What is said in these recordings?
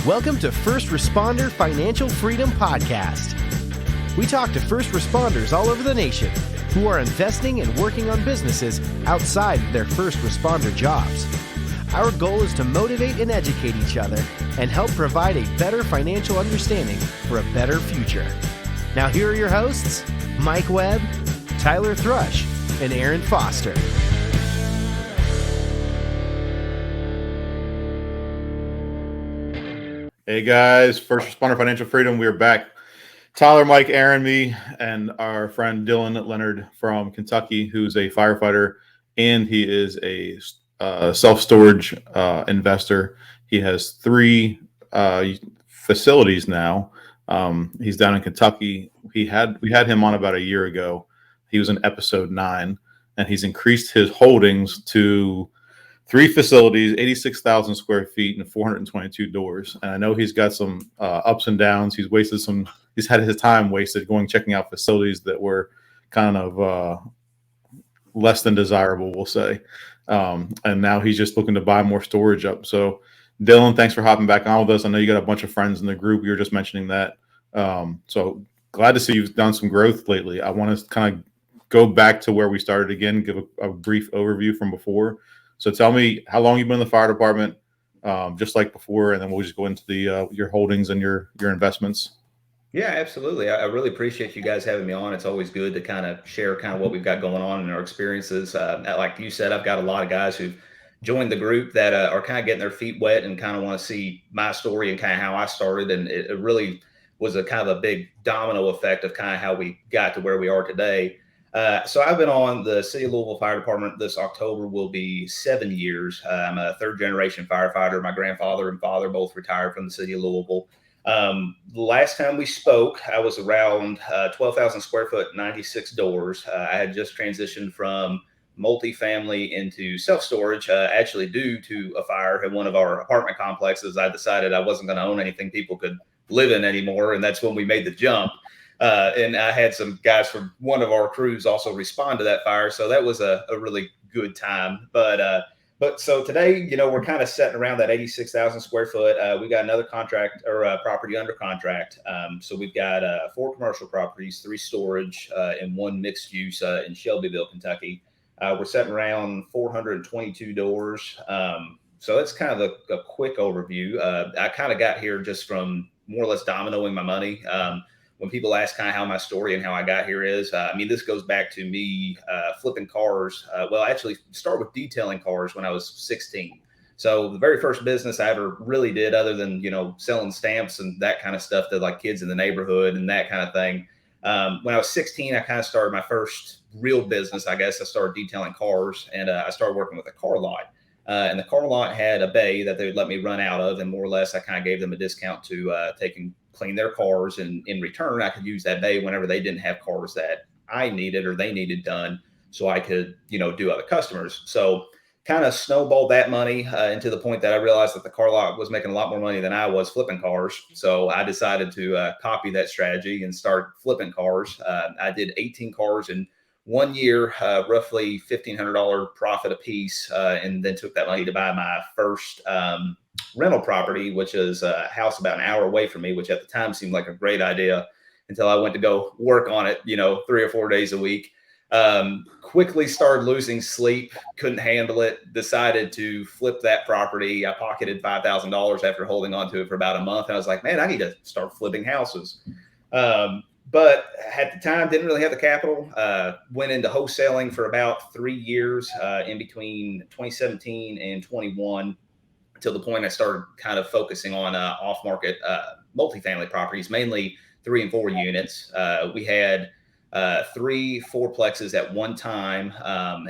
Welcome to First Responder Financial Freedom Podcast. We talk to first responders all over the nation who are investing and working on businesses outside of their first responder jobs. Our goal is to motivate and educate each other and help provide a better financial understanding for a better future. Now here are your hosts, Mike Webb, Tyler Thrush, and Aaron Foster. Hey guys, First Responder Financial Freedom. We are back. Tyler, Mike, Aaron, me, and our friend Dillon Leonard from Kentucky, who's a firefighter, and he is a self-storage investor. He has 3 facilities now. He's down in Kentucky. We had him on about a year ago. He was in episode 9, and he's increased his holdings to 3 facilities, 86,000 square feet, and 422 doors. And I know he's got some ups and downs. He's had his time wasted checking out facilities that were kind of less than desirable, we'll say. And now he's just looking to buy more storage up. So, Dillon, thanks for hopping back on with us. I know you got a bunch of friends in the group. You were just mentioning that. So glad to see you've done some growth lately. I want to kind of go back to where we started again, give a brief overview from before. So tell me how long you've been in the fire department, just like before, and then we'll just go into your holdings and your investments. Yeah, absolutely. I really appreciate you guys having me on. It's always good to kind of share kind of what we've got going on and our experiences. Like you said, I've got a lot of guys who've joined the group that are kind of getting their feet wet and kind of want to see my story and kind of how I started. And it really was a kind of a big domino effect of kind of how we got to where we are today. So I've been on the City of Louisville Fire Department. This October will be 7 years. I'm a 3rd-generation firefighter. My grandfather and father both retired from the City of Louisville. The last time we spoke, I was around 12,000 square foot, 96 doors. I had just transitioned from multifamily into self-storage, actually due to a fire at one of our apartment complexes. I decided I wasn't going to own anything people could live in anymore, and that's when we made the jump. And I had some guys from one of our crews also respond to that fire. So that was a really good time. But so today, we're kind of sitting around that 86,000 square foot. We got another contract or property under contract. So we've got 4 commercial properties, 3 storage, and 1 mixed use in Shelbyville, Kentucky. We're sitting around 422 doors. So that's kind of a quick overview. I kind of got here just from more or less dominoing my money. When people ask kind of how my story and how I got here is, this goes back to me flipping cars. Well, actually start with detailing cars when I was 16. So the very first business I ever really did, other than, selling stamps and that kind of stuff to like kids in the neighborhood and that kind of thing. When I was 16, I kind of started my first real business, I guess. I started detailing cars, and I started working with a car lot. And the car lot had a bay that they would let me run out of. And more or less, I kind of gave them a discount to clean their cars. And in return, I could use that bay whenever they didn't have cars that I needed or they needed done, so I could, do other customers. So kind of snowballed that money into the point that I realized that the car lot was making a lot more money than I was flipping cars. So I decided to copy that strategy and start flipping cars. I did 18 cars in 1 year, roughly $1,500 profit a piece, and then took that money to buy my first rental property, which is a house about an hour away from me, which at the time seemed like a great idea until I went to go work on it, 3 or 4 days a week. Quickly started losing sleep, couldn't handle it, decided to flip that property. I pocketed $5,000 after holding on to it for about a month. And I was like, man, I need to start flipping houses. But at the time, didn't really have the capital. Went into wholesaling for about 3 years in between 2017 and 21, till the point I started kind of focusing on off-market multifamily properties, mainly 3 and 4 units. We had 3 fourplexes at one time.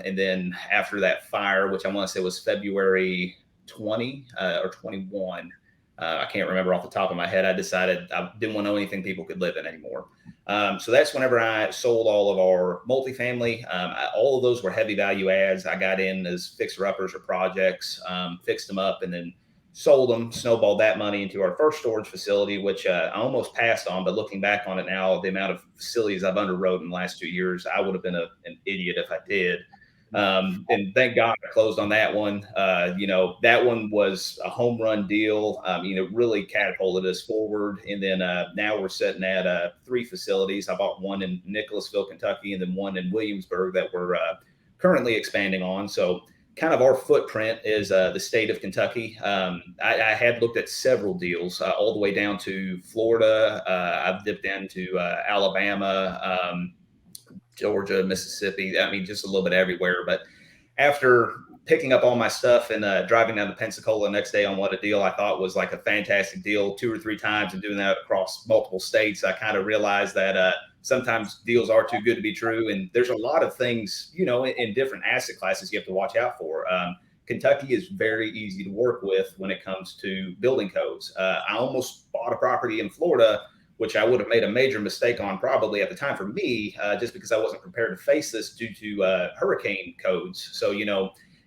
And then after that fire, which I want to say was February 20 or 21, I can't remember off the top of my head, I decided I didn't want to know anything people could live in anymore. So that's whenever I sold all of our multifamily. All of those were heavy value adds. I got in as fixer-uppers or projects, fixed them up, and then sold them, snowballed that money into our first storage facility, which I almost passed on. But looking back on it now, the amount of facilities I've underwrote in the last 2 years, I would have been an idiot if I did. And thank God I closed on that one. That one was a home run deal. Really catapulted us forward. And then now we're sitting at 3 facilities. I bought one in Nicholasville, Kentucky, and then one in Williamsburg that we're currently expanding on. So kind of our footprint is the state of Kentucky. I had looked at several deals all the way down to Florida. I've dipped into Alabama, Georgia, Mississippi. I mean, just a little bit everywhere. But after picking up all my stuff and driving down to Pensacola the next day on what a deal I thought was like a fantastic deal 2 or 3 times and doing that across multiple states, I kind of realized that sometimes deals are too good to be true. And there's a lot of things, in different asset classes you have to watch out for. Kentucky is very easy to work with when it comes to building codes. I almost bought a property in Florida, which I would have made a major mistake on probably at the time for me, just because I wasn't prepared to face this due to hurricane codes. So,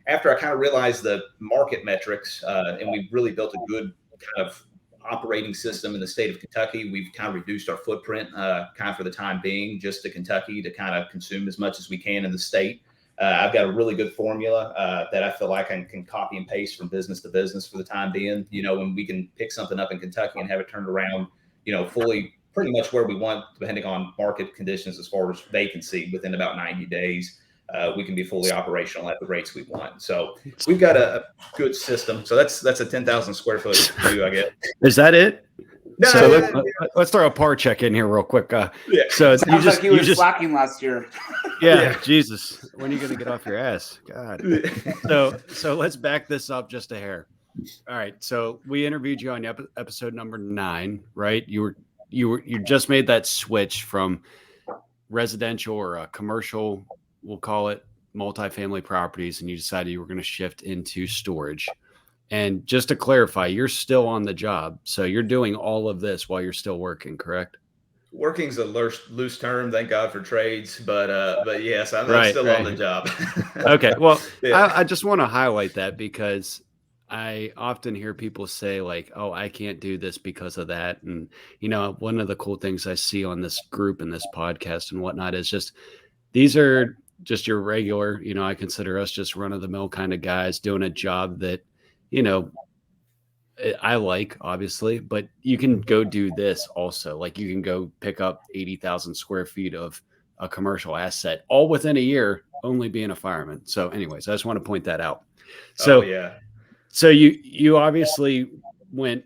after I kind of realized the market metrics and we really built a good kind of operating system in the state of Kentucky, we've kind of reduced our footprint kind of for the time being just to Kentucky to kind of consume as much as we can in the state. I've got a really good formula that I feel like I can copy and paste from business to business for the time being. When we can pick something up in Kentucky and have it turned around, fully pretty much where we want, depending on market conditions as far as vacancy within about 90 days. We can be fully operational at the rates we want. So we've got a good system. So that's a 10,000 square foot view, I guess. Is that it? No, So let's throw a par check in here real quick. So Sounds like you were slacking last year. Yeah, Jesus. When are you going to get off your ass? God. So let's back this up just a hair. All right. So we interviewed you on episode number 9, right? You just made that switch from residential or commercial, we'll call it, multifamily properties, and you decided you were going to shift into storage. And just to clarify, you're still on the job. So you're doing all of this while you're still working, correct? Working's a loose term. Thank God for trades. But yes, I'm still on the job. Okay. Well, yeah. I just want to highlight that because I often hear people say like, oh, I can't do this because of that. And, one of the cool things I see on this group and this podcast and whatnot is just, these are just your regular, I consider us just run of the mill kind of guys doing a job that, I like, obviously, but you can go do this also. Like you can go pick up 80,000 square feet of a commercial asset all within a year, only being a fireman. So anyways, I just want to point that out. So, yeah. So you obviously went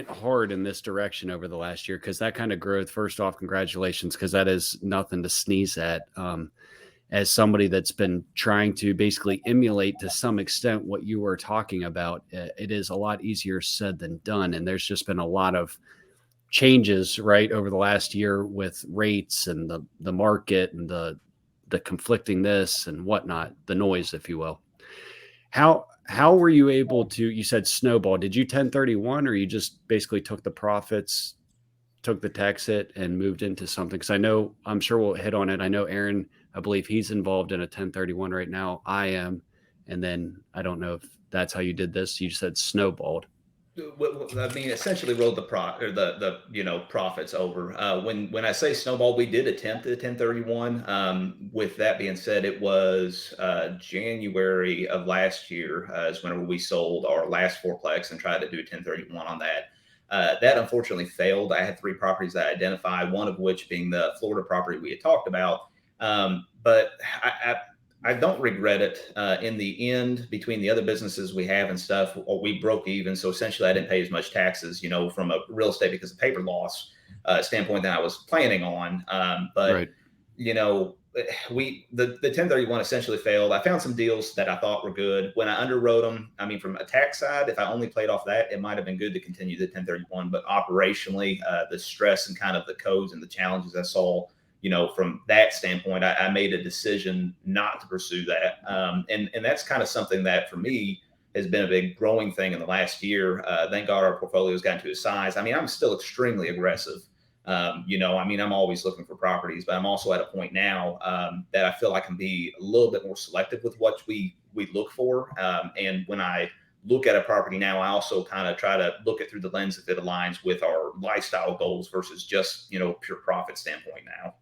hard in this direction over the last year, because that kind of growth, first off, congratulations, because that is nothing to sneeze at. As somebody that's been trying to basically emulate to some extent what you were talking about, it is a lot easier said than done. And there's just been a lot of changes right over the last year with rates and the market and the conflicting this and whatnot, the noise, if you will. How were you able to, you said snowball, did you 1031 or you just basically took the profits, took the tax hit and moved into something? Because I'm sure we'll hit on it. I know Aaron, I believe he's involved in a 1031 right now. I am. And then I don't know if that's how you did this. You said snowballed. I mean, essentially rolled the profits over. When I say snowball, we did attempt the 1031. With that being said, it was January of last year is whenever we sold our last fourplex and tried to do a 1031 on that. That unfortunately failed. I had 3 properties that I identified, one of which being the Florida property we had talked about. But I don't regret it. In the end, between the other businesses we have and stuff, we broke even. So essentially I didn't pay as much taxes, from a real estate because of paper loss standpoint than I was planning on. But, right. The 1031 essentially failed. I found some deals that I thought were good. When I underwrote them, I mean, from a tax side, if I only played off that, it might've been good to continue the 1031, but operationally, the stress and kind of the codes and the challenges I saw, from that standpoint, I made a decision not to pursue that. And that's kind of something that for me has been a big growing thing in the last year. Thank God our portfolio has gotten to a size. I mean, I'm still extremely aggressive. I'm always looking for properties, but I'm also at a point now that I feel I can be a little bit more selective with what we look for. And when I look at a property now, I also kind of try to look at through the lens if it aligns with our lifestyle goals versus just, pure profit standpoint now.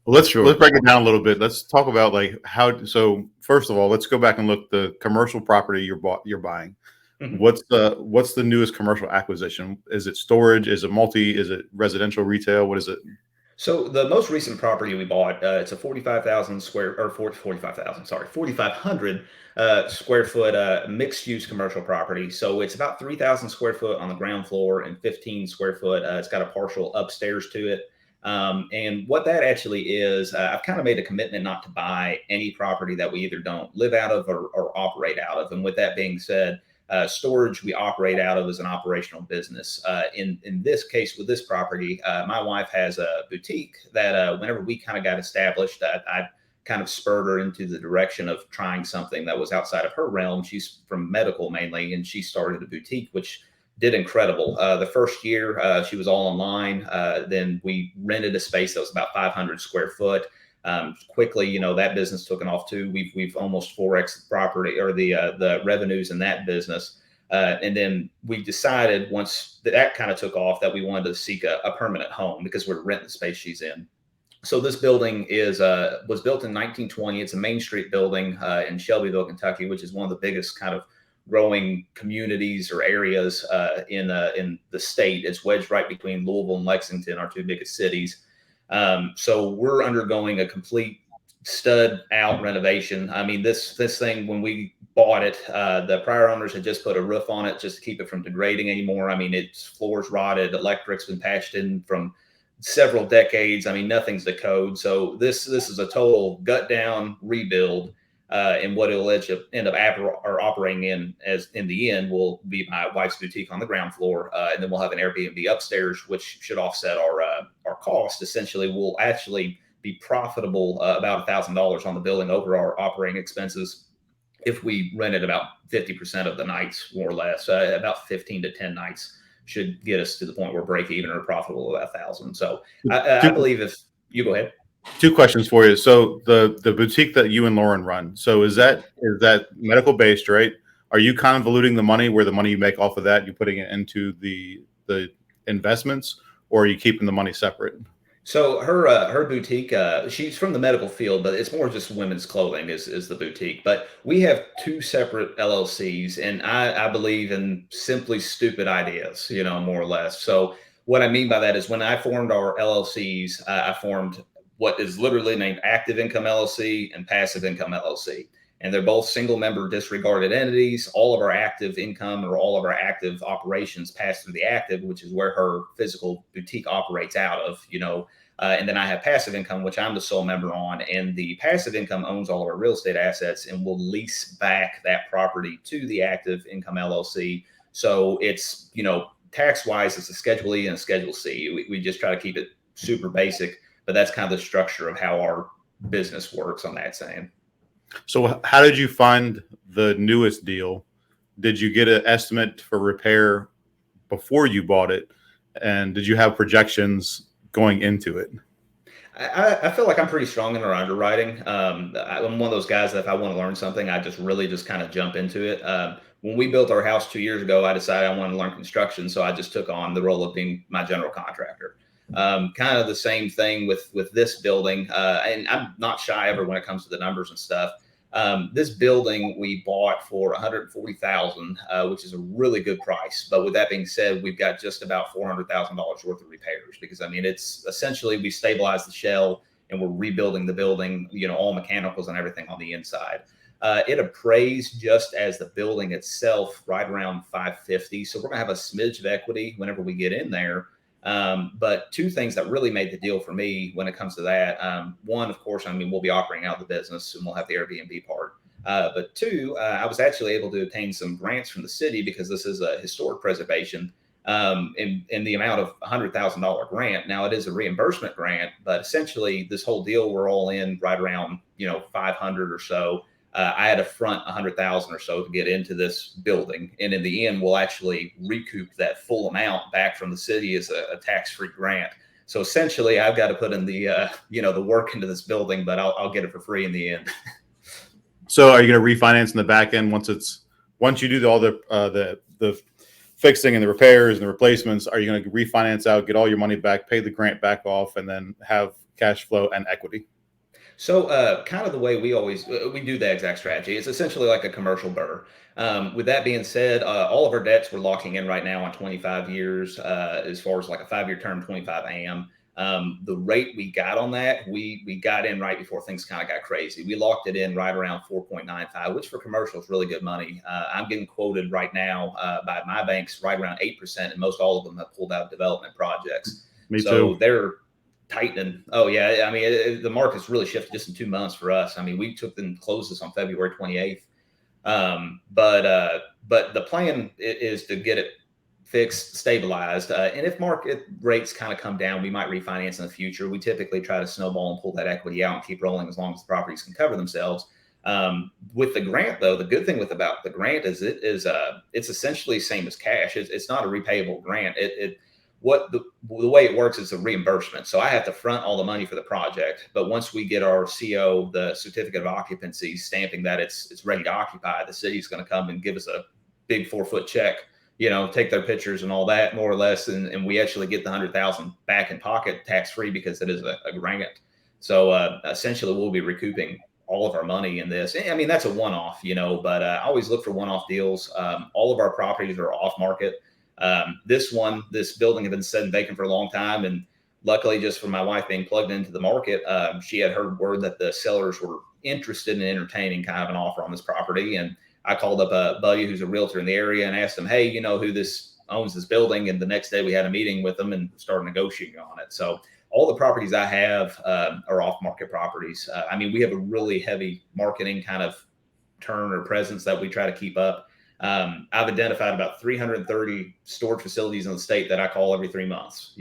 Well, let's break it down a little bit. Let's talk about like how. So first of all, let's go back and look the commercial property you're buying. Mm-hmm. What's the newest commercial acquisition? Is it storage? Is it multi? Is it residential retail? What is it? So the most recent property we bought, it's a 4,500 square foot mixed use commercial property. So it's about 3,000 square foot on the ground floor and 15 square foot. It's got a partial upstairs to it. And what that actually is, I've kind of made a commitment not to buy any property that we either don't live out of or operate out of. And with that being said, storage we operate out of as an operational business. In this case with this property, my wife has a boutique that whenever we kind of got established, I kind of spurred her into the direction of trying something that was outside of her realm. She's from medical mainly, and she started a boutique, which did incredible. The first year she was all online. Then we rented a space that was about 500 square foot. Quickly, that business took off too. We've almost 4x the property or the revenues in that business. And then we decided once that kind of took off that we wanted to seek a permanent home because we're renting the space she's in. So this building was built in 1920. It's a Main Street building in Shelbyville, Kentucky, which is one of the biggest kind of growing communities or areas in the state. It's wedged right between Louisville and Lexington, our two biggest cities. So we're undergoing a complete stud out renovation. I mean, this thing, when we bought it, the prior owners had just put a roof on it just to keep it from degrading anymore. I mean, its floors rotted, electric's been patched in from several decades. I mean, nothing's the code. So this is a total gut down rebuild. And what it'll end up operating in the end will be my wife's boutique on the ground floor. And then we'll have an Airbnb upstairs, which should offset our cost. Essentially, we'll actually be profitable about $1,000 on the building over our operating expenses if we rented about 50% of the nights, more or less. About 15 to 10 nights should get us to the point where break even or profitable about $1,000. So I believe if you go ahead. Two questions for you. So the boutique that you and Lauren run, so is that medical based, right? Are you convoluting the money where the money you make off of that, you're putting it into the investments, or are you keeping the money separate? So her boutique, she's from the medical field, but it's more just women's clothing is the boutique. But we have two separate LLCs, and I believe in simply stupid ideas, more or less. So what I mean by that is when I formed our LLCs, I formed what is literally named Active Income LLC and Passive Income LLC. And they're both single member disregarded entities. All of our active income or all of our active operations pass through the active, which is where her physical boutique operates out of, and then I have passive income, which I'm the sole member on. And the passive income owns all of our real estate assets and will lease back that property to the Active Income LLC. So it's, tax wise, it's a Schedule E and a Schedule C. We just try to keep it super basic, but that's kind of the structure of how our business works on that saying. So how did you find the newest deal? Did you get an estimate for repair before you bought it? And did you have projections going into it? I feel like I'm pretty strong in our underwriting. I'm one of those guys that if I want to learn something, I just kind of jump into it. When we built our house 2 years ago, I decided I wanted to learn construction. So I just took on the role of being my general contractor. Kind of the same thing with this building. And I'm not shy ever when it comes to the numbers and stuff. This building we bought for $140,000, which is a really good price. But with that being said, we've got just about $400,000 worth of repairs because it's essentially we stabilized the shell and we're rebuilding the building, all mechanicals and everything on the inside. It appraised just as the building itself right around 550. So we're gonna have a smidge of equity whenever we get in there. But two things that really made the deal for me when it comes to that. One, of course, we'll be operating out the business and we'll have the Airbnb part. But two, I was actually able to obtain some grants from the city because this is a historic preservation in the amount of $100,000 grant. Now it is a reimbursement grant, but essentially this whole deal, we're all in right around, 500 or so. I had to front 100,000 or so to get into this building. And in the end, we'll actually recoup that full amount back from the city as a tax-free grant. So essentially I've got to put in the, the work into this building, but I'll get it for free in the end. So are you going to refinance in the back end once you do all the fixing and the repairs and the replacements? Are you going to refinance out, get all your money back, pay the grant back off, and then have cash flow, and equity? So kind of the way we do the exact strategy. It's essentially like a commercial burr. With that being said, all of our debts we're locking in right now on 25 years, as far as like a 5-year term, 25 AM. The rate we got on that, we got in right before things kind of got crazy. We locked it in right around 4.95, which for commercial is really good money. I'm getting quoted right now by my banks right around 8%, and most all of them have pulled out development projects. Me so too. They're tightening. Oh yeah, I mean the market's really shifted just in 2 months for us. I mean we took them closes on February 28th, but the plan is to get it fixed, stabilized, and if market rates kind of come down, we might refinance in the future. We typically try to snowball and pull that equity out and keep rolling as long as the properties can cover themselves. With the grant, though, the good thing about the grant is it's essentially same as cash. It's not a repayable grant. The way it works is a reimbursement. So I have to front all the money for the project, but once we get our CO, the certificate of occupancy, stamping that it's ready to occupy, the city's going to come and give us a big 4-foot check, take their pictures and all that, more or less, and we actually get the $100,000 back in pocket tax free because it is a grant. So essentially, we'll be recouping all of our money in this. I mean, that's a one-off, but I always look for one-off deals. All of our properties are off market. This building had been sitting vacant for a long time. And luckily, just for my wife being plugged into the market, she had heard word that the sellers were interested in entertaining kind of an offer on this property. And I called up a buddy who's a realtor in the area and asked him, hey, you know who owns this building? And the next day we had a meeting with them and started negotiating on it. So all the properties I have are off market properties. I mean, we have a really heavy marketing kind of turn or presence that we try to keep up. I've identified about 330 storage facilities in the state that I call every 3 months.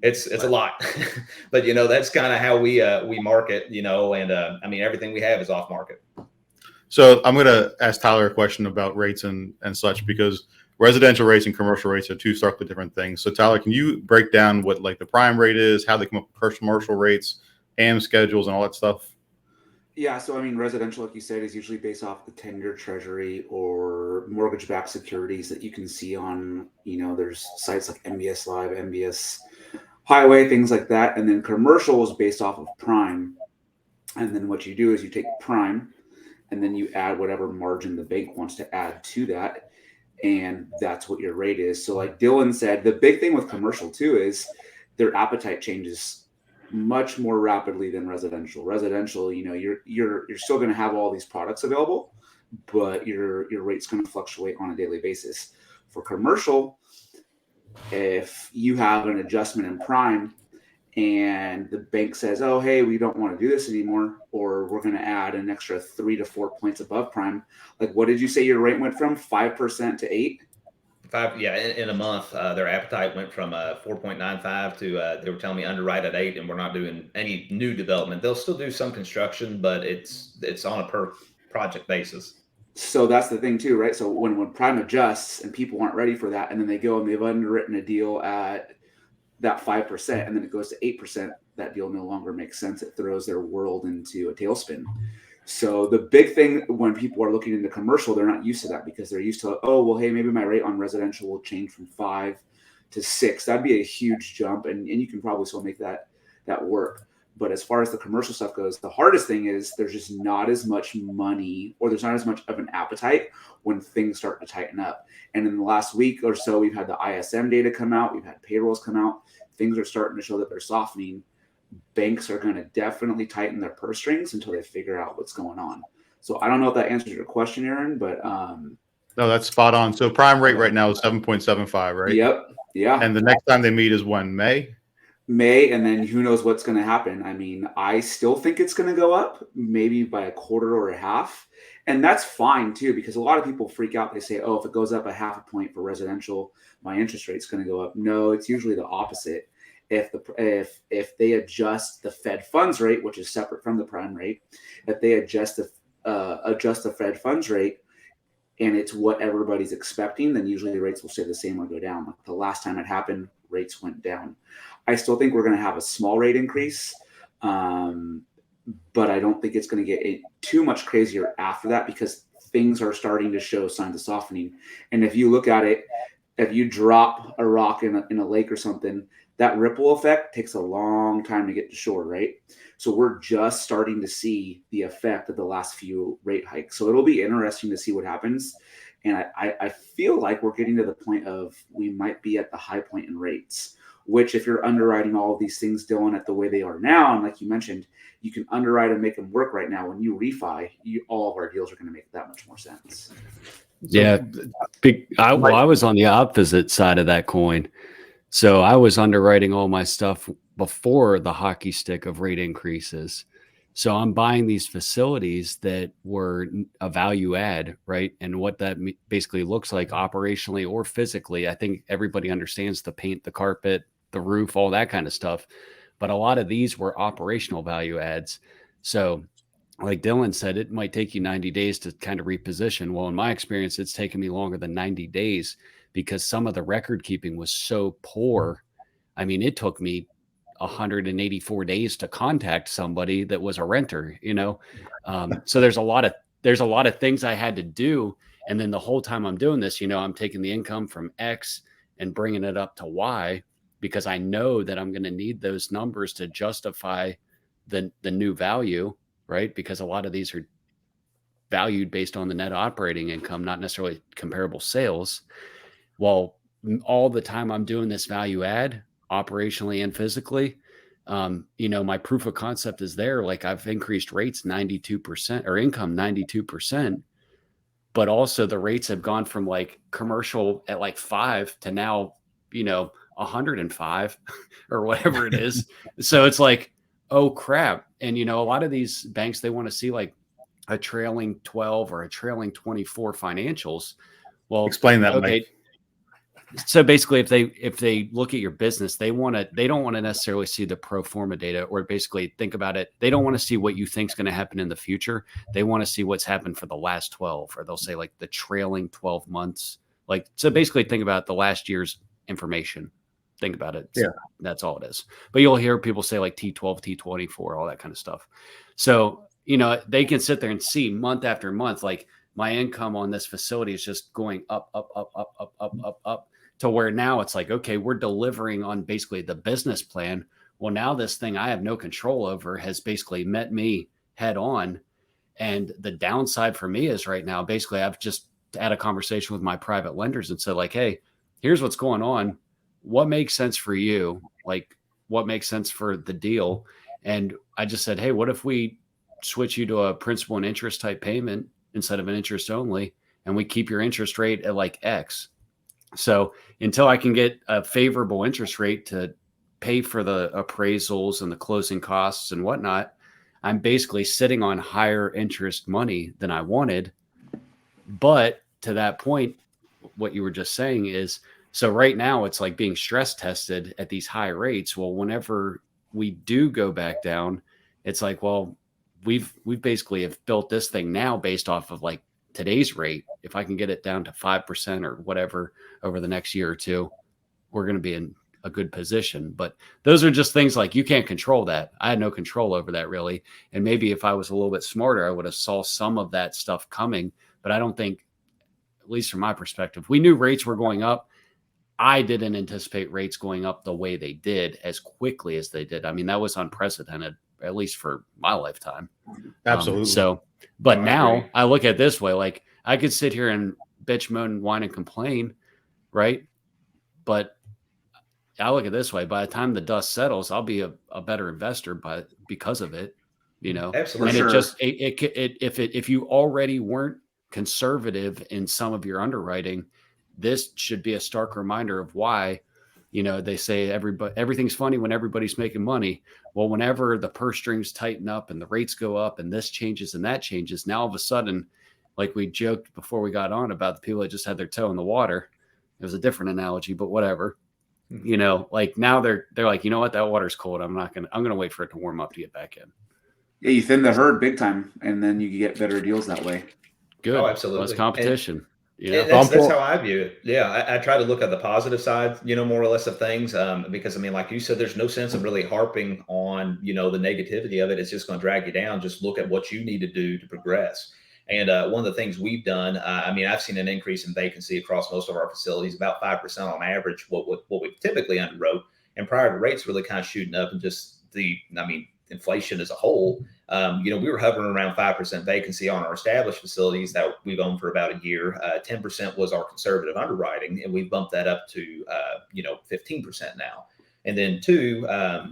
It's a lot, but that's kind of how we market. And I mean everything we have is off market. So I'm going to ask Tyler a question about rates and such, because residential rates and commercial rates are two starkly different things. So Tyler, can you break down what like the prime rate is, how they come up with commercial rates, AM schedules, and all that stuff? Yeah, so I mean, residential, like you said, is usually based off the 10-year treasury or mortgage-backed securities that you can see on, there's sites like MBS Live, MBS Highway, things like that. And then commercial is based off of prime. And then what you do is you take prime and then you add whatever margin the bank wants to add to that. And that's what your rate is. So like Dillon said, the big thing with commercial too is their appetite changes much more rapidly than residential. Residential, you're still going to have all these products available, but your rate's going to fluctuate on a daily basis. For commercial, if you have an adjustment in prime and the bank says, oh, hey, we don't want to do this anymore, or we're going to add an extra 3 to 4 points above prime. Like, what did you say your rate went from? 5% to 8%? 5, yeah. In a month, their appetite went from 4.95 to they were telling me underwrite at 8, and we're not doing any new development. They'll still do some construction, but it's on a per project basis. So that's the thing too, right? So when prime adjusts and people aren't ready for that, and then they go and they've underwritten a deal at that 5%, and then it goes to 8%, that deal no longer makes sense. It throws their world into a tailspin. So the big thing when people are looking into commercial, they're not used to that because they're used to, oh, well, hey, maybe my rate on residential will change from 5 to 6. That'd be a huge jump, and you can probably still make that work. But as far as the commercial stuff goes, the hardest thing is there's just not as much money, or there's not as much of an appetite when things start to tighten up. And in the last week or so, we've had the ISM data come out. We've had payrolls come out. Things are starting to show that they're softening. Banks are going to definitely tighten their purse strings until they figure out what's going on. So I don't know if that answers your question, Aaron, but no, that's spot on. So prime rate right now is 7.75, right? Yep. Yeah. And the next time they meet is when? May, and then who knows what's going to happen. I mean, I still think it's going to go up, maybe by a quarter or a half. And that's fine too, because a lot of people freak out. They say, oh, if it goes up a half a point for residential, my interest rate's going to go up. No, it's usually the opposite. If they adjust the Fed funds rate, which is separate from the prime rate, if they adjust the Fed funds rate and it's what everybody's expecting, then usually the rates will stay the same or go down. Like the last time it happened, rates went down. I still think we're going to have a small rate increase, but I don't think it's going to get too much crazier after that because things are starting to show signs of softening. And if you look at it, if you drop a rock in a lake or something, that ripple effect takes a long time to get to shore, right? So we're just starting to see the effect of the last few rate hikes. So it'll be interesting to see what happens. And I feel like we're getting to the point of we might be at the high point in rates, which if you're underwriting all of these things, Dylan, at the way they are now, and like you mentioned, you can underwrite and make them work right now. When you refi, all of our deals are going to make that much more sense. Yeah. I was on the opposite side of that coin. So I was underwriting all my stuff before the hockey stick of rate increases. So I'm buying these facilities that were a value add, right? And what that basically looks like operationally or physically. I think everybody understands the paint, the carpet, the roof, all that kind of stuff. But a lot of these were operational value adds. So like Dylan said, it might take you 90 days to kind of reposition. Well, in my experience, it's taken me longer than 90 days because some of the record keeping was so poor. I mean, it took me 184 days to contact somebody that was a renter, so there's a lot of things I had to do. And then the whole time I'm doing this, I'm taking the income from X and bringing it up to Y because I know that I'm going to need those numbers to justify the new value, right? Because a lot of these are valued based on the net operating income, not necessarily comparable sales. Well, all the time I'm doing this value add operationally and physically, my proof of concept is there. Like I've increased rates 92% or income 92%, but also the rates have gone from like commercial at like 5 to now, 105 or whatever it is. So it's like, oh crap. And, a lot of these banks, they want to see like a trailing 12 or a trailing 24 financials. Well, explain that. Okay. Mike. So basically, if they look at your business, they don't want to necessarily see the pro forma data, or basically think about it. They don't want to see what you think is going to happen in the future. They want to see what's happened for the last 12, or they'll say like the trailing 12 months. Like, so basically think about the last year's information. Think about it. Yeah. That's all it is. But you'll hear people say like T12, T24, all that kind of stuff. So, they can sit there and see month after month, like my income on this facility is just going up, up, to where now it's like, okay, we're delivering on basically the business plan. Well, now this thing I have no control over has basically met me head on. And the downside for me is right now, basically I've just had a conversation with my private lenders and said like, hey, here's what's going on. What makes sense for you? Like what makes sense for the deal? And I just said, hey, what if we switch you to a principal and interest type payment instead of an interest only, and we keep your interest rate at like X? So until I can get a favorable interest rate to pay for the appraisals and the closing costs and whatnot, I'm basically sitting on higher interest money than I wanted. But to that point, what you were just saying is, so right now it's like being stress tested at these high rates. Well, whenever we do go back down, it's like, well, we've basically have built this thing now based off of like today's rate. If I can get it down to 5% or whatever over the next year or two, we're going to be in a good position. But those are just things like you can't control that. I had no control over that really. And maybe if I was a little bit smarter, I would have saw some of that stuff coming. But I don't think, at least from my perspective, we knew rates were going up. I didn't anticipate rates going up the way they did as quickly as they did. I mean, that was unprecedented, at least for my lifetime. Absolutely. But now I look at it this way, like I could sit here and bitch, moan, whine, and complain, right? But I look at it this way, by the time the dust settles, I'll be a better investor because of it, Absolutely. And if you already weren't conservative in some of your underwriting, this should be a stark reminder of why, they say everything's funny when everybody's making money. Well, whenever the purse strings tighten up and the rates go up and this changes and that changes, now all of a sudden, like we joked before we got on about the people that just had their toe in the water. It was a different analogy, but whatever. Like now they're like, you know what, that water's cold. I'm going to wait for it to warm up to get back in. Yeah, you thin the herd big time, and then you get better deals that way. Good. Oh, absolutely. Less competition. That's how I view it. Yeah, I try to look at the positive side, more or less of things, because I mean, like you said, there's no sense of really harping on, the negativity of it. It's just going to drag you down. Just look at what you need to do to progress. And one of the things we've done, I've seen an increase in vacancy across most of our facilities, about 5% on average. What we typically underwrote, And prior to rates really kind of shooting up and just inflation as a whole, we were hovering around 5% vacancy on our established facilities that we've owned for about a year. 10% was our conservative underwriting, and we bumped that up to 15% now. And then two,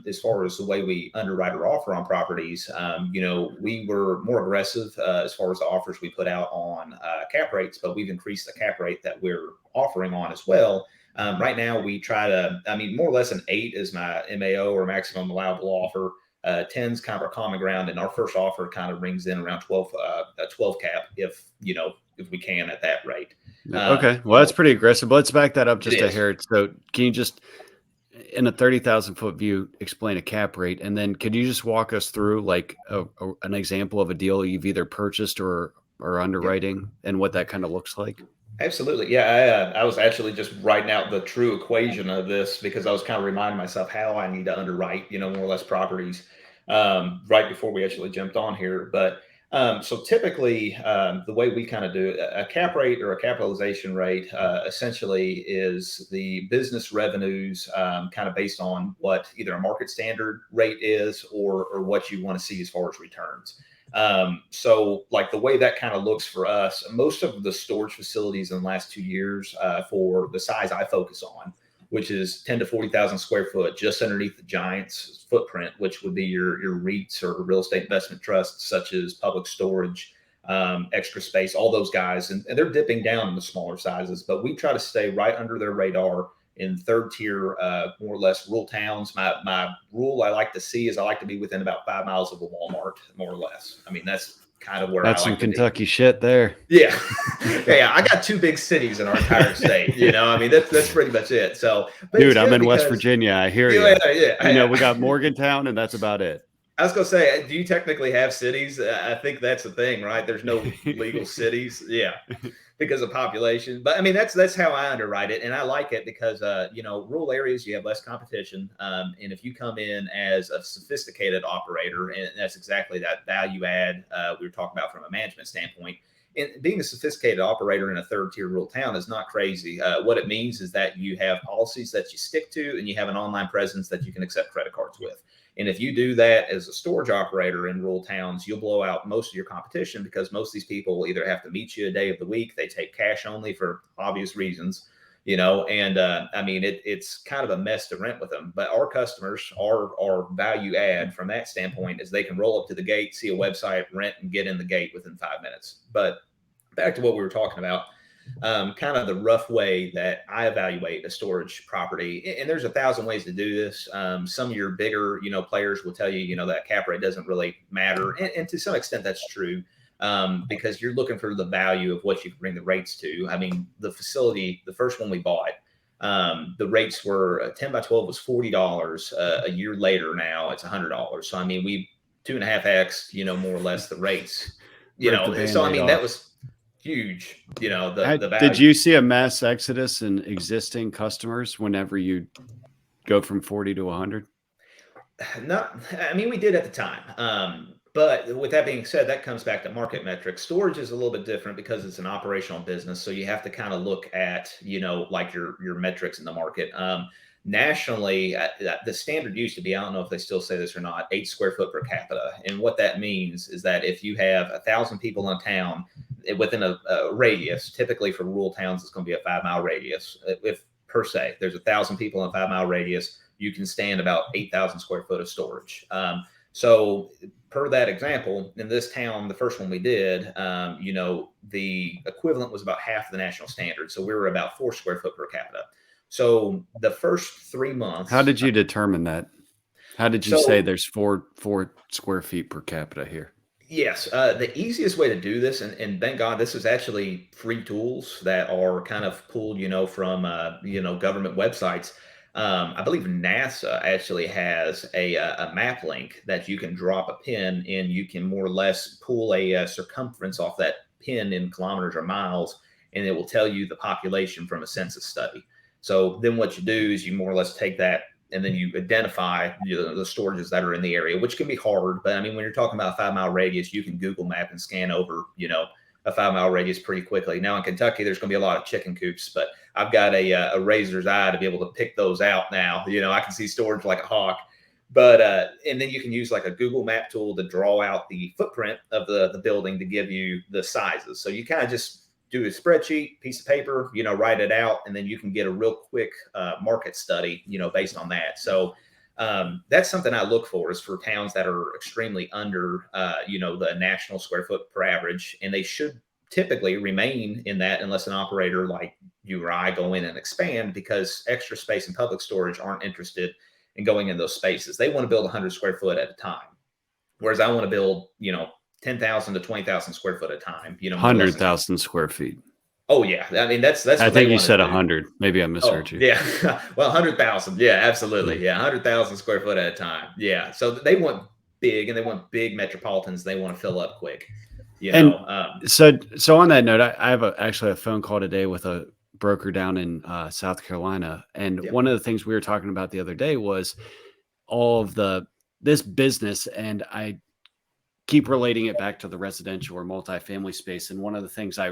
as far as the way we underwrite or offer on properties, we were more aggressive as far as the offers we put out on cap rates, but we've increased the cap rate that we're offering on as well. Right now, we try to, more or less an 8 is my MAO or maximum allowable offer. 10's kind of our common ground, and our first offer kind of rings in around 12 cap if we can at that rate. Okay, well, that's pretty aggressive. But let's back that up just a hair. So can you just, in a 30,000 foot view, explain a cap rate, and then could you just walk us through like an example of a deal you've either purchased or underwriting and what that kind of looks like? Absolutely. Yeah. I was actually just writing out the true equation of this because I was kind of reminding myself how I need to underwrite, more or less properties right before we actually jumped on here. But so typically the way we kind of do it, a cap rate or a capitalization rate essentially is the business revenues kind of based on what either a market standard rate is or what you want to see as far as returns. So like the way that kind of looks for us, most of the storage facilities in the last 2 years for the size I focus on, which is 10 to 40,000 square foot, just underneath the Giants footprint, which would be your REITs or real estate investment trusts, such as Public Storage, Extra Space, all those guys. And they're dipping down in the smaller sizes, but we try to stay right under their radar in third tier, more or less rural towns. My rule I like to see is I like to be within about 5 miles of a Walmart, more or less. That's kind of where that's I like some Kentucky shit there. Yeah. Yeah. I got 2 big cities in our entire state. That's pretty much it. So, dude, I'm in West Virginia. I hear you. Yeah. We got Morgantown, and that's about it. I was going to say, do you technically have cities? I think that's the thing, right? There's no legal cities. Yeah. Because of population. But that's how I underwrite it. And I like it because, rural areas, you have less competition. And if you come in as a sophisticated operator, and that's exactly that value add we were talking about from a management standpoint, and being a sophisticated operator in a third tier rural town is not crazy. What it means is that you have policies that you stick to, and you have an online presence that you can accept credit cards with. And if you do that as a storage operator in rural towns, you'll blow out most of your competition because most of these people either have to meet you a day of the week, they take cash only for obvious reasons, and it's kind of a mess to rent with them. But our customers are value add from that standpoint is they can roll up to the gate, see a website, rent, and get in the gate within 5 minutes. But back to what we were talking about. Kind of the rough way that I evaluate a storage property. And there's 1,000 ways to do this. Some of your bigger, players will tell you, that cap rate doesn't really matter. And to some extent, that's true because you're looking for the value of what you can bring the rates to. The facility, the first one we bought, the rates were 10 by 12 was $40. A year later now, it's $100. So, we 2.5x, more or less the rates, that was huge, the value. Did you see a mass exodus in existing customers whenever you go from 40 to 100? No, we did at the time. But with that being said, that comes back to market metrics. Storage is a little bit different because it's an operational business. So you have to kind of look at, like your metrics in the market. Nationally, the standard used to be, I don't know if they still say this or not, 8 square foot per capita. And what that means is that if you have 1,000 people in town within a radius, typically for rural towns, it's going to be a 5 mile radius. If per se, there's 1,000 people in a 5 mile radius, you can stand about 8,000 square foot of storage. So per that example, in this town, the first one we did, the equivalent was about half the national standard. So we were about 4 square foot per capita. So the first 3 months. How did you determine that? How did you say there's 4 square feet per capita here? Yes. The easiest way to do this, and thank God this is actually free tools that are kind of pulled, from, government websites. I believe NASA actually has a map link that you can drop a pin and you can more or less pull a circumference off that pin in kilometers or miles, and it will tell you the population from a census study. So then what you do is you more or less take that and then you identify the storages that are in the area, which can be hard. But when you're talking about a 5 mile radius, you can Google map and scan over, a 5-mile radius pretty quickly. Now in Kentucky, there's going to be a lot of chicken coops, but I've got a razor's eye to be able to pick those out now. I can see storage like a hawk. But and then you can use like a Google map tool to draw out the footprint of the building to give you the sizes. So you kind of just do a spreadsheet, piece of paper, write it out, and then you can get a real quick market study, based on that. So that's something I look for, is for towns that are extremely under, the national square foot per average, and they should typically remain in that unless an operator like you or I go in and expand, because extra space and public storage aren't interested in going in those spaces. They want to build 100 square foot at a time, whereas I want to build 10,000 to 20,000 square foot at a time. 100,000 square feet. Oh yeah, I mean that's. I think you said 100. Maybe I misheard you. Yeah, well, 100,000. Yeah, absolutely. Yeah, 100,000 square foot at a time. Yeah, so they want big, and they want big metropolitans. They want to fill up quick. So on that note, I have actually a phone call today with a broker down in South Carolina, and one of the things we were talking about the other day was all of this business, and I keep relating it back to the residential or multifamily space. And one of the things I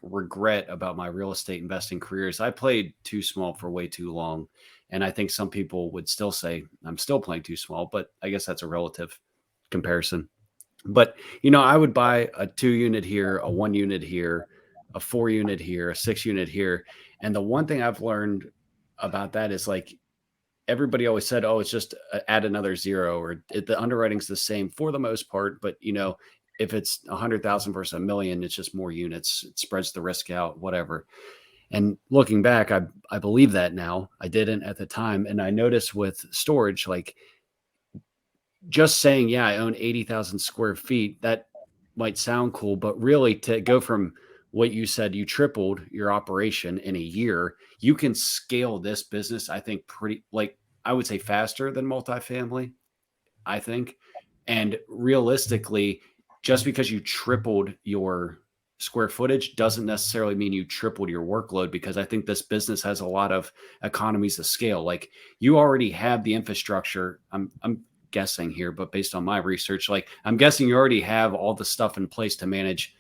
regret about my real estate investing career is I played too small for way too long. And I think some people would still say I'm still playing too small, but I guess that's a relative comparison. But, I would buy a 2-unit here, a 1-unit here, a 4-unit here, a 6-unit here. And the one thing I've learned about that is everybody always said, oh, it's just add another zero, or the underwriting's the same for the most part. But, if it's 100,000 versus 1 million, it's just more units. It spreads the risk out, whatever. And looking back, I believe that now. I didn't at the time. And I noticed with storage, just saying, yeah, I own 80,000 square feet, that might sound cool, but really to go from what you said, you tripled your operation in a year, you can scale this business, I think, pretty, I would say faster than multifamily, I think. And realistically, just because you tripled your square footage doesn't necessarily mean you tripled your workload, because I think this business has a lot of economies of scale. You already have the infrastructure. I'm guessing here, but based on my research, I'm guessing you already have all the stuff in place to manage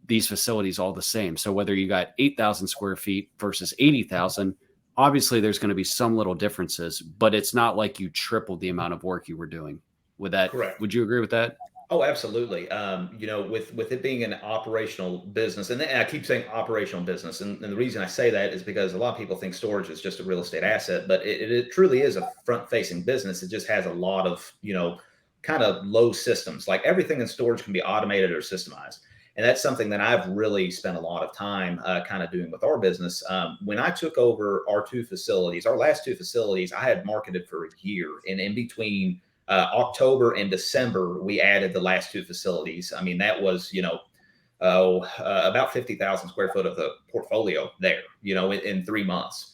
these facilities all the same. So whether you got 8,000 square feet versus 80,000, obviously there's going to be some little differences, but it's not like you tripled the amount of work you were doing. Correct. Would you agree with that? Oh, absolutely. With it being an operational business, and I keep saying operational business, and the reason I say that is because a lot of people think storage is just a real estate asset, but it truly is a front-facing business. It just has a lot of, kind of low systems. Everything in storage can be automated or systemized. And that's something that I've really spent a lot of time kind of doing with our business. When I took over our last two facilities, I had marketed for a year, and in between October and December, we added the last two facilities. I mean, that was, about 50,000 square foot of the portfolio there, in 3 months.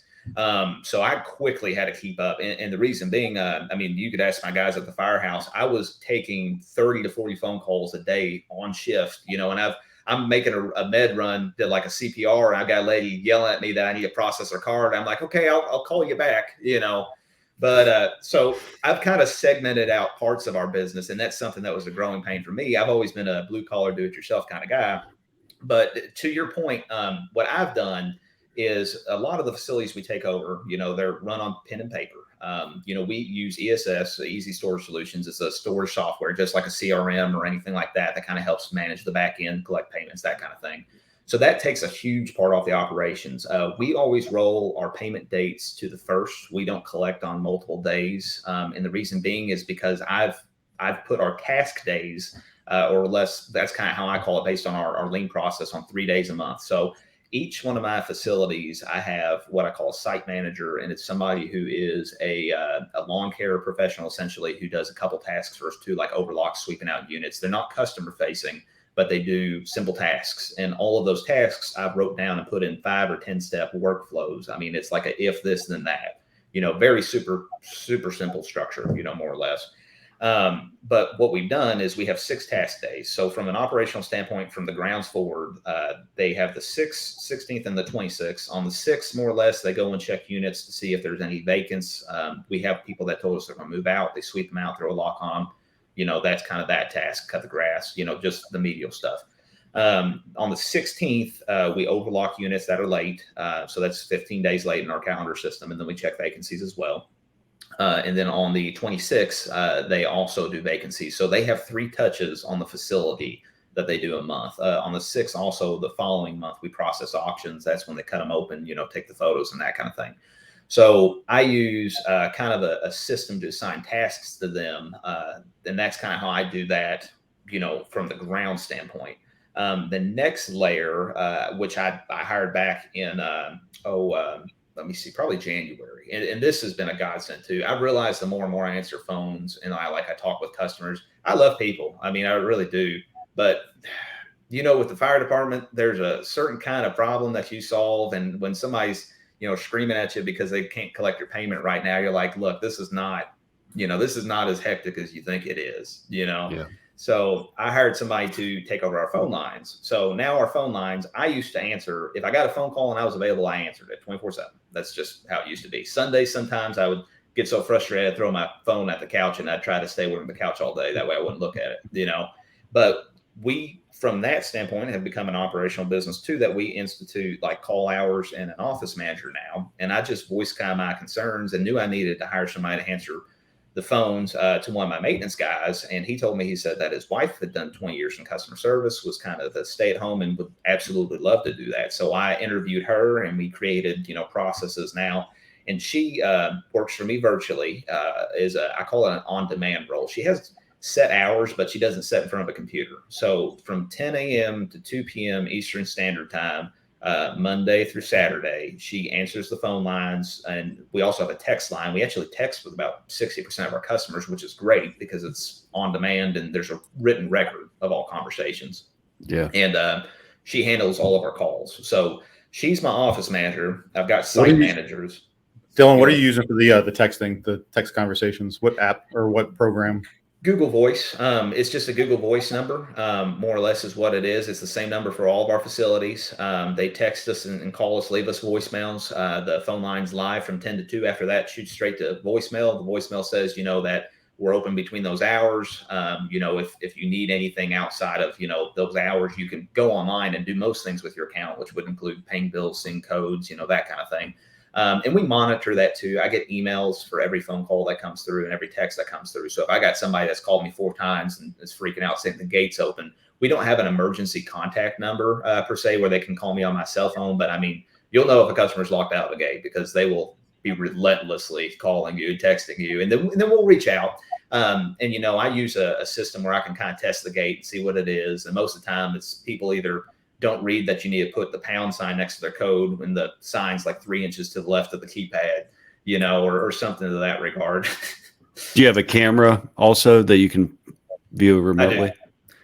So I quickly had to keep up. And the reason being, you could ask my guys at the firehouse, I was taking 30 to 40 phone calls a day on shift, and I'm making a med run, did a CPR, and I've got a lady yelling at me that I need to process her card. I'm like, okay, I'll call you back, But so I've kind of segmented out parts of our business, and that's something that was a growing pain for me. I've always been a blue collar, do it yourself kind of guy. But to your point, what I've done is a lot of the facilities we take over, they're run on pen and paper. We use ESS, Easy Storage Solutions. It's a storage software, just like a CRM or anything like that kind of helps manage the back end, collect payments, that kind of thing. So that takes a huge part off the operations. We always roll our payment dates to the first. We don't collect on multiple days. And the reason being is because I've put our task days or less, that's kind of how I call it based on our lean process, on 3 days a month. So each one of my facilities, I have what I call a site manager, and it's somebody who is a lawn care professional, essentially, who does a couple tasks for us too, like overlock, sweeping out units. They're not customer facing, but they do simple tasks. And all of those tasks I've wrote down and put in 5 or 10 step workflows. I mean, it's like a if this, then that, very super, super simple structure, more or less. But what we've done is we have 6 task days. So from an operational standpoint, from the grounds forward, they have the 6th, 16th, and the 26th. On the 6th, more or less, they go and check units to see if there's any vacants. We have people that told us they're going to move out. They sweep them out, throw a lock on them. That's kind of that task, cut the grass, just the medial stuff. On the 16th, we overlock units that are late. So that's 15 days late in our calendar system. And then we check vacancies as well. And then on the 26th, they also do vacancies. So they have 3 touches on the facility that they do a month. On the 6th, also the following month, we process auctions. That's when they cut them open, take the photos and that kind of thing. So I use kind of a system to assign tasks to them. And that's kind of how I do that, from the ground standpoint. The next layer, which I hired back in, let me see, probably January. And this has been a godsend too. I realized the more and more I answer phones and I talk with customers, I love people. I mean, I really do. But, with the fire department, there's a certain kind of problem that you solve. And when somebody's, screaming at you because they can't collect your payment right now, you're like, look, this is not as hectic as you think it is, Yeah. So I hired somebody to take over our phone lines. So now our phone lines, I used to answer, if I got a phone call and I was available, I answered it 24/7. That's just how it used to be. Sundays, sometimes I would get so frustrated, I'd throw my phone at the couch and I'd try to stay away from the couch all day. That way I wouldn't look at it, But we, from that standpoint, have become an operational business too, that we institute like call hours and an office manager now. And I just voiced kind of my concerns and knew I needed to hire somebody to answer the phones to one of my maintenance guys. And he told me, he said that his wife had done 20 years in customer service, was kind of the stay at home and would absolutely love to do that. So I interviewed her and we created, processes now. And she works for me virtually, I call it an on-demand role. She has set hours, but she doesn't sit in front of a computer. So from 10 a.m. to 2 p.m. Eastern Standard Time, Monday through Saturday, she answers the phone lines. And we also have a text line. We actually text with about 60% of our customers, which is great because it's on demand and there's a written record of all conversations. Yeah. And she handles all of our calls. So she's my office manager. I've got site managers. Dillon, what are you using for the texting, the text conversations? What app or what program? Google Voice. It's just a Google Voice number, more or less is what it is. It's the same number for all of our facilities. They text us and call us, leave us voicemails. The phone line's live from 10 to 2. After that, shoot straight to voicemail. The voicemail says, that we're open between those hours. If you need anything outside of, those hours, you can go online and do most things with your account, which would include paying bills, seeing codes, that kind of thing. And we monitor that too. I get emails for every phone call that comes through and every text that comes through. So if I got somebody that's called me 4 times and is freaking out saying the gate's open, we don't have an emergency contact number per se where they can call me on my cell phone. But I mean, you'll know if a customer's locked out of the gate because they will be relentlessly calling you, texting you, and then we'll reach out. I use a system where I can kind of test the gate and see what it is. And most of the time it's people either don't read that you need to put the pound sign next to their code when the sign's like 3 inches to the left of the keypad, or something to that regard. Do you have a camera also that you can view remotely?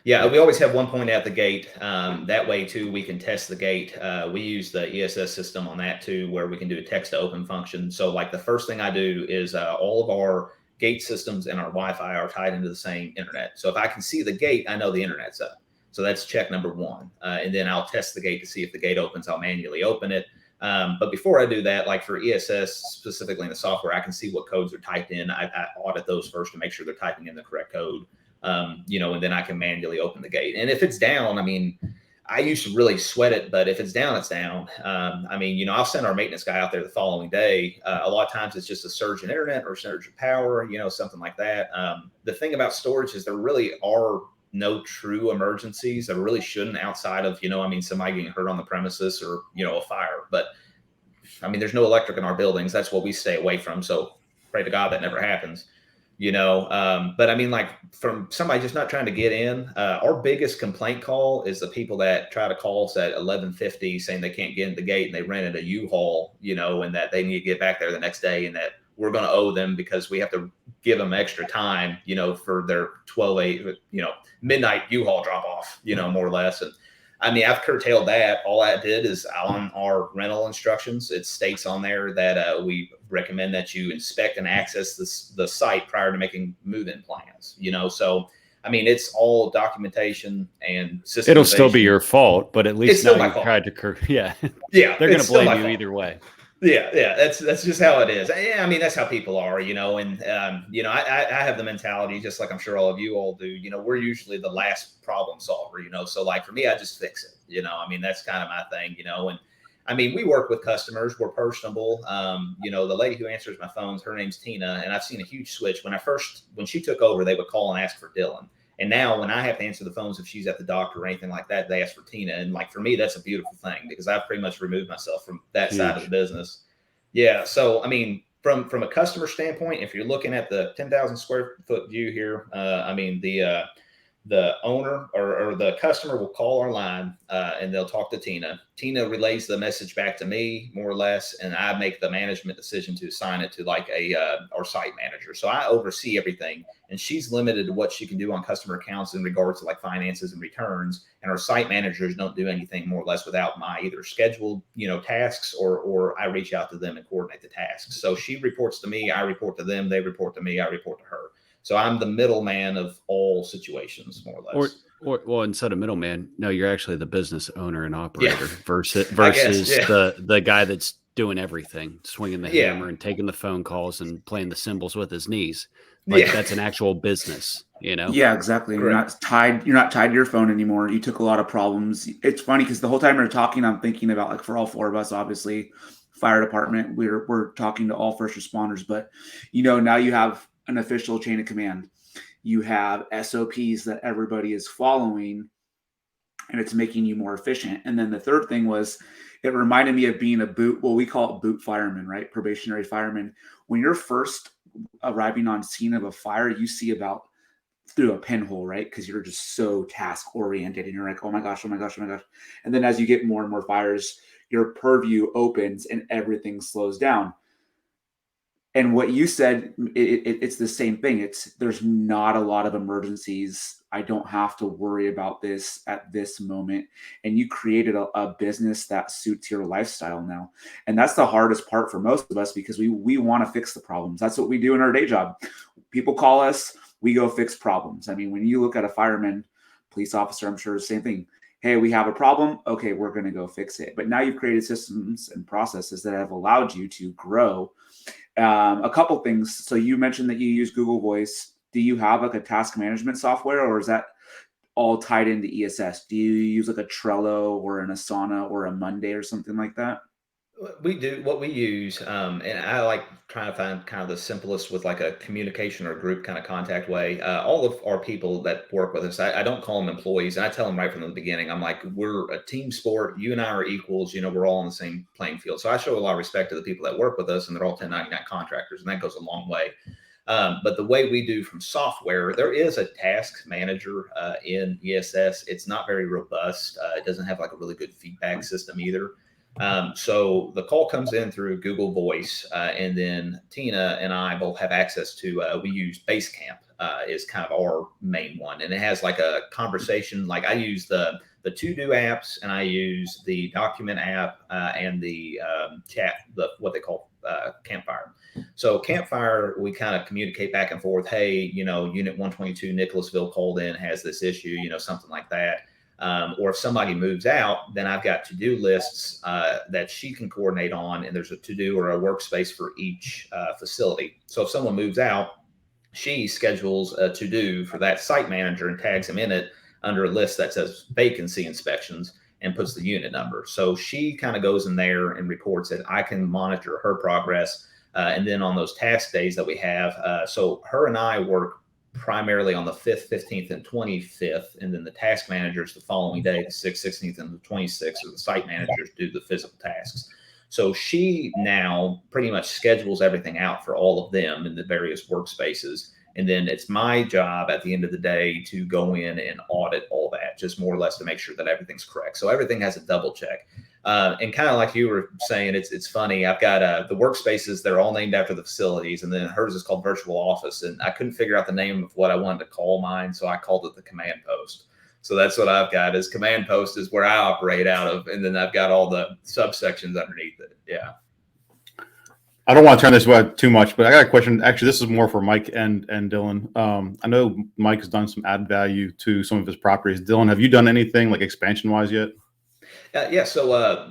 Yeah, we always have one point at the gate. That way too, we can test the gate. We use the ESS system on that too, where we can do a text to open function. So like the first thing I do is all of our gate systems and our Wi-Fi are tied into the same internet. So if I can see the gate, I know the internet's up. So that's check number 1. And then I'll test the gate to see if the gate opens. I'll manually open it. But before I do that, like for ESS, specifically in the software, I can see what codes are typed in. I audit those first to make sure they're typing in the correct code, and then I can manually open the gate. And if it's down, I mean, I used to really sweat it, but if it's down, it's down. I'll send our maintenance guy out there the following day. A lot of times it's just a surge in internet or surge in power, something like that. The thing about storage is there really are no true emergencies. There really shouldn't, outside of, somebody getting hurt on the premises or, a fire. But there's no electric in our buildings. That's what we stay away from. So pray to God that never happens, but from somebody just not trying to get in, our biggest complaint call is the people that try to call us at 11:50 saying they can't get in the gate and they rented a U-Haul, and that they need to get back there the next day and that we're going to owe them because we have to give them extra time, for their 12-8, midnight U-Haul drop off, more or less. And I've curtailed that. All I did is on our rental instructions, it states on there that we recommend that you inspect and access the site prior to making move-in plans, So, it's all documentation and system. It'll still be your fault, but at least now you tried to, yeah. Yeah. They're going to blame you either way. Yeah, that's just how it is. Yeah, I mean, that's how people are, and I have the mentality, just like I'm sure all of you all do. We're usually the last problem solver. So like for me, I just fix it. I mean, that's kind of my thing. And I mean, we work with customers. We're personable. The lady who answers my phones, her name's Tina, and I've seen a huge switch. When she took over, they would call and ask for Dillon. And now when I have to answer the phones, if she's at the doctor or anything like that, they ask for Tina. And like, for me, that's a beautiful thing because I've pretty much removed myself from that side of the business. Yeah. So, I mean, from a customer standpoint, if you're looking at the 10,000 square foot view here, I mean, the owner or the customer will call our line and they'll talk to Tina. Tina relays the message back to me more or less, and I make the management decision to assign it to like our site manager. So I oversee everything, and she's limited to what she can do on customer accounts in regards to like finances and returns. And our site managers don't do anything more or less without my either scheduled, tasks or I reach out to them and coordinate the tasks. So she reports to me, I report to them, they report to me, I report to her. So I'm the middleman of all situations, more or less. Or well, instead of middleman, no, you're actually the business owner and operator versus the guy that's doing everything, swinging the hammer and taking the phone calls and playing the cymbals with his knees. Like that's an actual business, Yeah, exactly. Correct. You're not tied to your phone anymore. You took a lot of problems. It's funny because the whole time we're talking, I'm thinking about, like, for all four of us, obviously, fire department, we're talking to all first responders, but now you have an official chain of command. You have SOPs that everybody is following, and it's making you more efficient. And then the third thing was, it reminded me of being we call it boot fireman, right? Probationary fireman. When you're first arriving on scene of a fire, you see about through a pinhole, right? Because you're just so task oriented and you're like, oh my gosh. And then as you get more and more fires, your purview opens and everything slows down. And what you said, it's the same thing. There's not a lot of emergencies. I don't have to worry about this at this moment. And you created a business that suits your lifestyle now. And that's the hardest part for most of us, because we want to fix the problems. That's what we do in our day job. People call us, we go fix problems. I mean, when you look at a fireman, police officer, I'm sure the same thing. Hey, we have a problem. Okay, we're going to go fix it. But now you've created systems and processes that have allowed you to grow. A couple things. So you mentioned that you use Google Voice. Do you have like a task management software, or is that all tied into ESS? Do you use like a Trello or an Asana or a Monday or something like that? We do what we use, and I like trying to find kind of the simplest with like a communication or group kind of contact way. All of our people that work with us, I don't call them employees, and I tell them right from the beginning, I'm like, we're a team sport. You and I are equals. We're all on the same playing field. So I show a lot of respect to the people that work with us, and they're all 1099 contractors, and that goes a long way. But the way we do from software, there is a task manager in ESS. It's not very robust. It doesn't have like a really good feedback system either. So the call comes in through Google Voice, and then Tina and I both have access to, we use Basecamp, is kind of our main one. And it has like a conversation, like I use the to-do apps, and I use the document app, and the chat, what they call Campfire. So Campfire, we kind of communicate back and forth. Hey, Unit 122 Nicholasville called in, has this issue, something like that. Or if somebody moves out, then I've got to-do lists that she can coordinate on, and there's a to-do or a workspace for each facility. So if someone moves out, she schedules a to-do for that site manager and tags him in it under a list that says vacancy inspections and puts the unit number. So she kind of goes in there and reports it. I can monitor her progress. And then on those task days that we have, so her and I work primarily on the 5th, 15th, and 25th. And then the task managers the following day, the 6th, 16th, and the 26th, or the site managers do the physical tasks. So she now pretty much schedules everything out for all of them in the various workspaces. And then it's my job at the end of the day to go in and audit all that, just more or less to make sure that everything's correct. So everything has a double check. And kind of like you were saying, it's funny. I've got the workspaces, they're all named after the facilities, and then hers is called Virtual Office. And I couldn't figure out the name of what I wanted to call mine, so I called it the Command Post. So that's what I've got, is Command Post is where I operate out of, and then I've got all the subsections underneath it. Yeah. I don't want to turn this way too much, but I got a question. Actually, this is more for Mike and Dillon. I know Mike has done some added value to some of his properties. Dillon, have you done anything like expansion wise yet? Yeah, so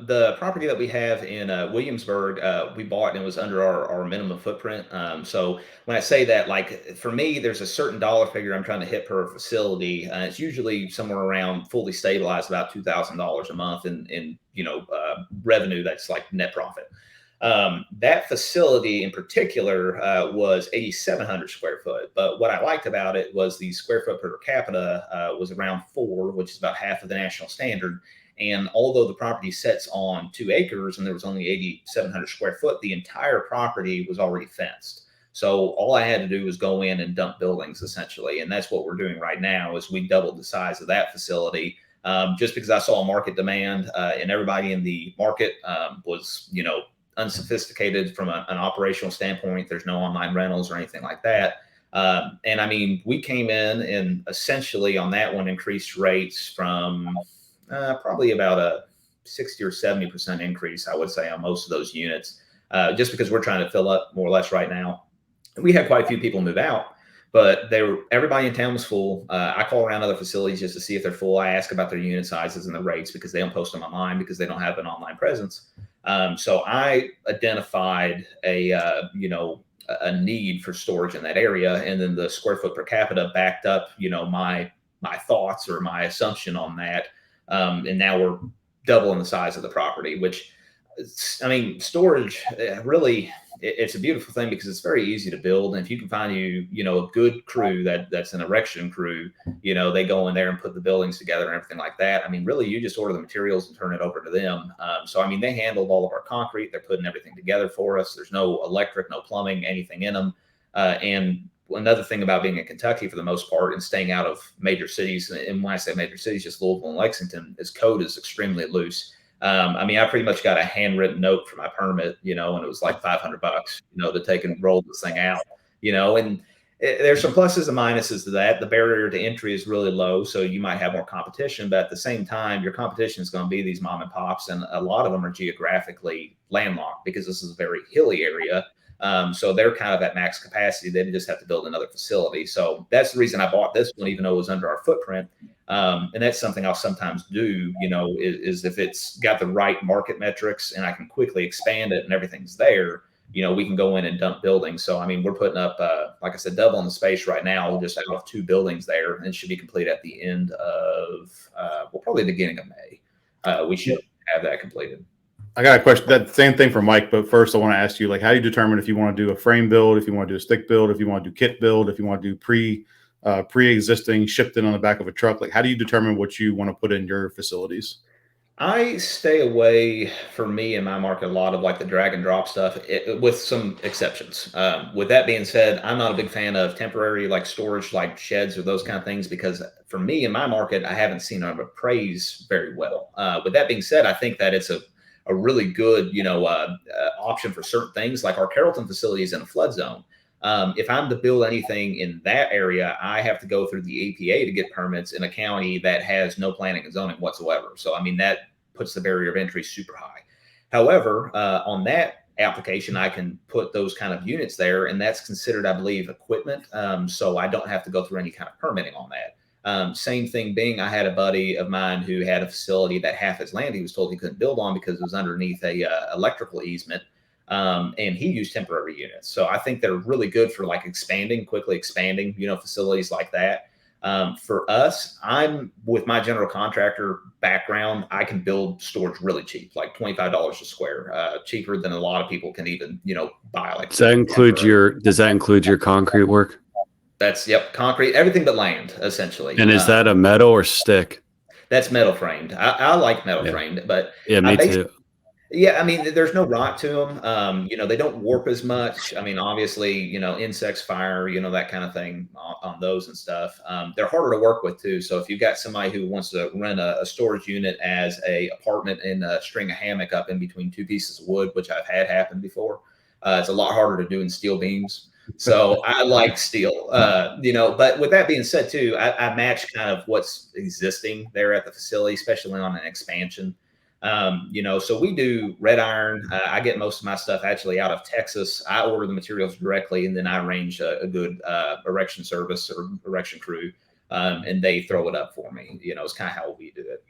the property that we have in Williamsburg, we bought and it was under our minimum footprint. So when I say that, like for me, there's a certain dollar figure I'm trying to hit per facility. It's usually somewhere around fully stabilized about $2,000 a month in revenue that's like net profit. That facility in particular was 8,700 square foot. But what I liked about it was the square foot per capita was around 4, which is about half of the national standard. And although the property sits on 2 acres and there was only 8,700 square foot, the entire property was already fenced. So all I had to do was go in and dump buildings essentially. And that's what we're doing right now is we doubled the size of that facility just because I saw a market demand and everybody in the market was, unsophisticated from an operational standpoint. There's no online rentals or anything like that. And I mean, we came in and essentially on that one increased rates from probably about a 60 or 70% increase, I would say, on most of those units, just because we're trying to fill up more or less right now. We had quite a few people move out, but everybody in town was full. I call around other facilities just to see if they're full. I ask about their unit sizes and the rates because they don't post them online because they don't have an online presence. So I identified a need for storage in that area, and then the square foot per capita backed up, my thoughts or my assumption on that. And now we're doubling the size of the property, which, I mean, storage really, it's a beautiful thing because it's very easy to build. And if you can find a good crew that's an erection crew, they go in there and put the buildings together and everything like that. I mean, really, you just order the materials and turn it over to them. So, I mean, they handled all of our concrete. They're putting everything together for us. There's no electric, no plumbing, anything in them. And another thing about being in Kentucky for the most part and staying out of major cities, and when I say major cities, just Louisville and Lexington, is code is extremely loose. I mean, I pretty much got a handwritten note for my permit, and it was like $500, to take and roll this thing out, and there's some pluses and minuses to that. The barrier to entry is really low, so you might have more competition, but at the same time, your competition is going to be these mom and pops, and a lot of them are geographically landlocked because this is a very hilly area. So they're kind of at max capacity. They just have to build another facility. So that's the reason I bought this one, even though it was under our footprint. And that's something I'll sometimes do, is if it's got the right market metrics and I can quickly expand it and everything's there, we can go in and dump buildings. So, I mean, we're putting up, like I said, doubling the space right now, just out of 2 buildings there, and it should be complete at the end of, probably the beginning of May. We should have that completed. I got a question. That same thing for Mike, but first I want to ask you, how do you determine if you want to do a frame build, if you want to do a stick build, if you want to do kit build, if you want to do pre-existing shipped in on the back of a truck? How do you determine what you want to put in your facilities? I stay away, for me in my market, a lot of the drag and drop stuff, with some exceptions. With that being said, I'm not a big fan of temporary storage, sheds or those kind of things, because for me in my market, I haven't seen them appraise very well. With that being said, I think that it's a really good, option for certain things. Like our Carrollton facility is in a flood zone. If I'm to build anything in that area, I have to go through the APA to get permits in a county that has no planning and zoning whatsoever. So, I mean, that puts the barrier of entry super high. However, on that application, I can put those kind of units there, and that's considered, I believe, equipment. So I don't have to go through any kind of permitting on that. Same thing being, I had a buddy of mine who had a facility that half his land he was told he couldn't build on because it was underneath a electrical easement. And he used temporary units. So I think they're really good for quickly expanding, facilities like that. For us, I'm with my general contractor background, I can build storage really cheap, like $25 a square, cheaper than a lot of people can even, buy. Does that include your concrete work? That's concrete, everything but land, essentially. And is that a metal or stick? That's metal framed. I like metal framed, but yeah, me too. Yeah, I mean, there's no rot to them. They don't warp as much. I mean, obviously, insects, fire, that kind of thing on those and stuff. They're harder to work with too. So if you've got somebody who wants to rent a storage unit as a apartment and string a hammock up in between 2 pieces of wood, which I've had happen before, it's a lot harder to do in steel beams. So I like steel, but with that being said too, I match kind of what's existing there at the facility, especially on an expansion. So we do red iron. I get most of my stuff actually out of Texas. I order the materials directly, and then I arrange a good erection service or erection crew, and they throw it up for me. It's kind of how we do it.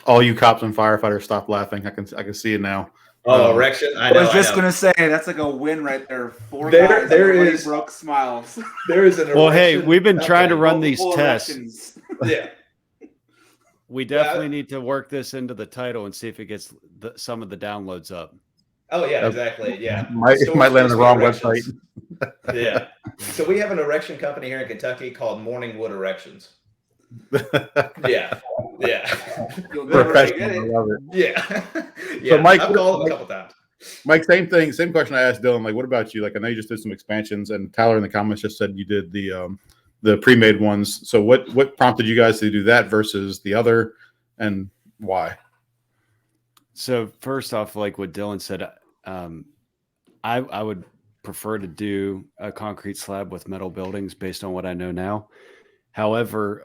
All you cops and firefighters, stop laughing. I can see it now. Oh, erection! I was just gonna say that's like a win right there. Four guys, there everybody is broke smiles. There is an erection. Well, hey, we've been trying to run these Multiple tests. erections. Yeah. We definitely need to work this into the title and see if it gets some of the downloads up. Oh yeah, exactly. Yeah. It might land on the wrong website. Yeah. So we have an erection company here in Kentucky called Morningwood Erections. Yeah. You'll never forget Professional. I it. love it. Yeah. So Mike, I've called them a couple times. Mike, same thing. Same question I asked Dillon. Like, what about you? Like, I know you just did some expansions, and Tyler in the comments just said you did the pre-made ones. So what prompted you guys to do that versus the other, and why? So first off, like what Dillon said, I would prefer to do a concrete slab with metal buildings based on what I know now. However,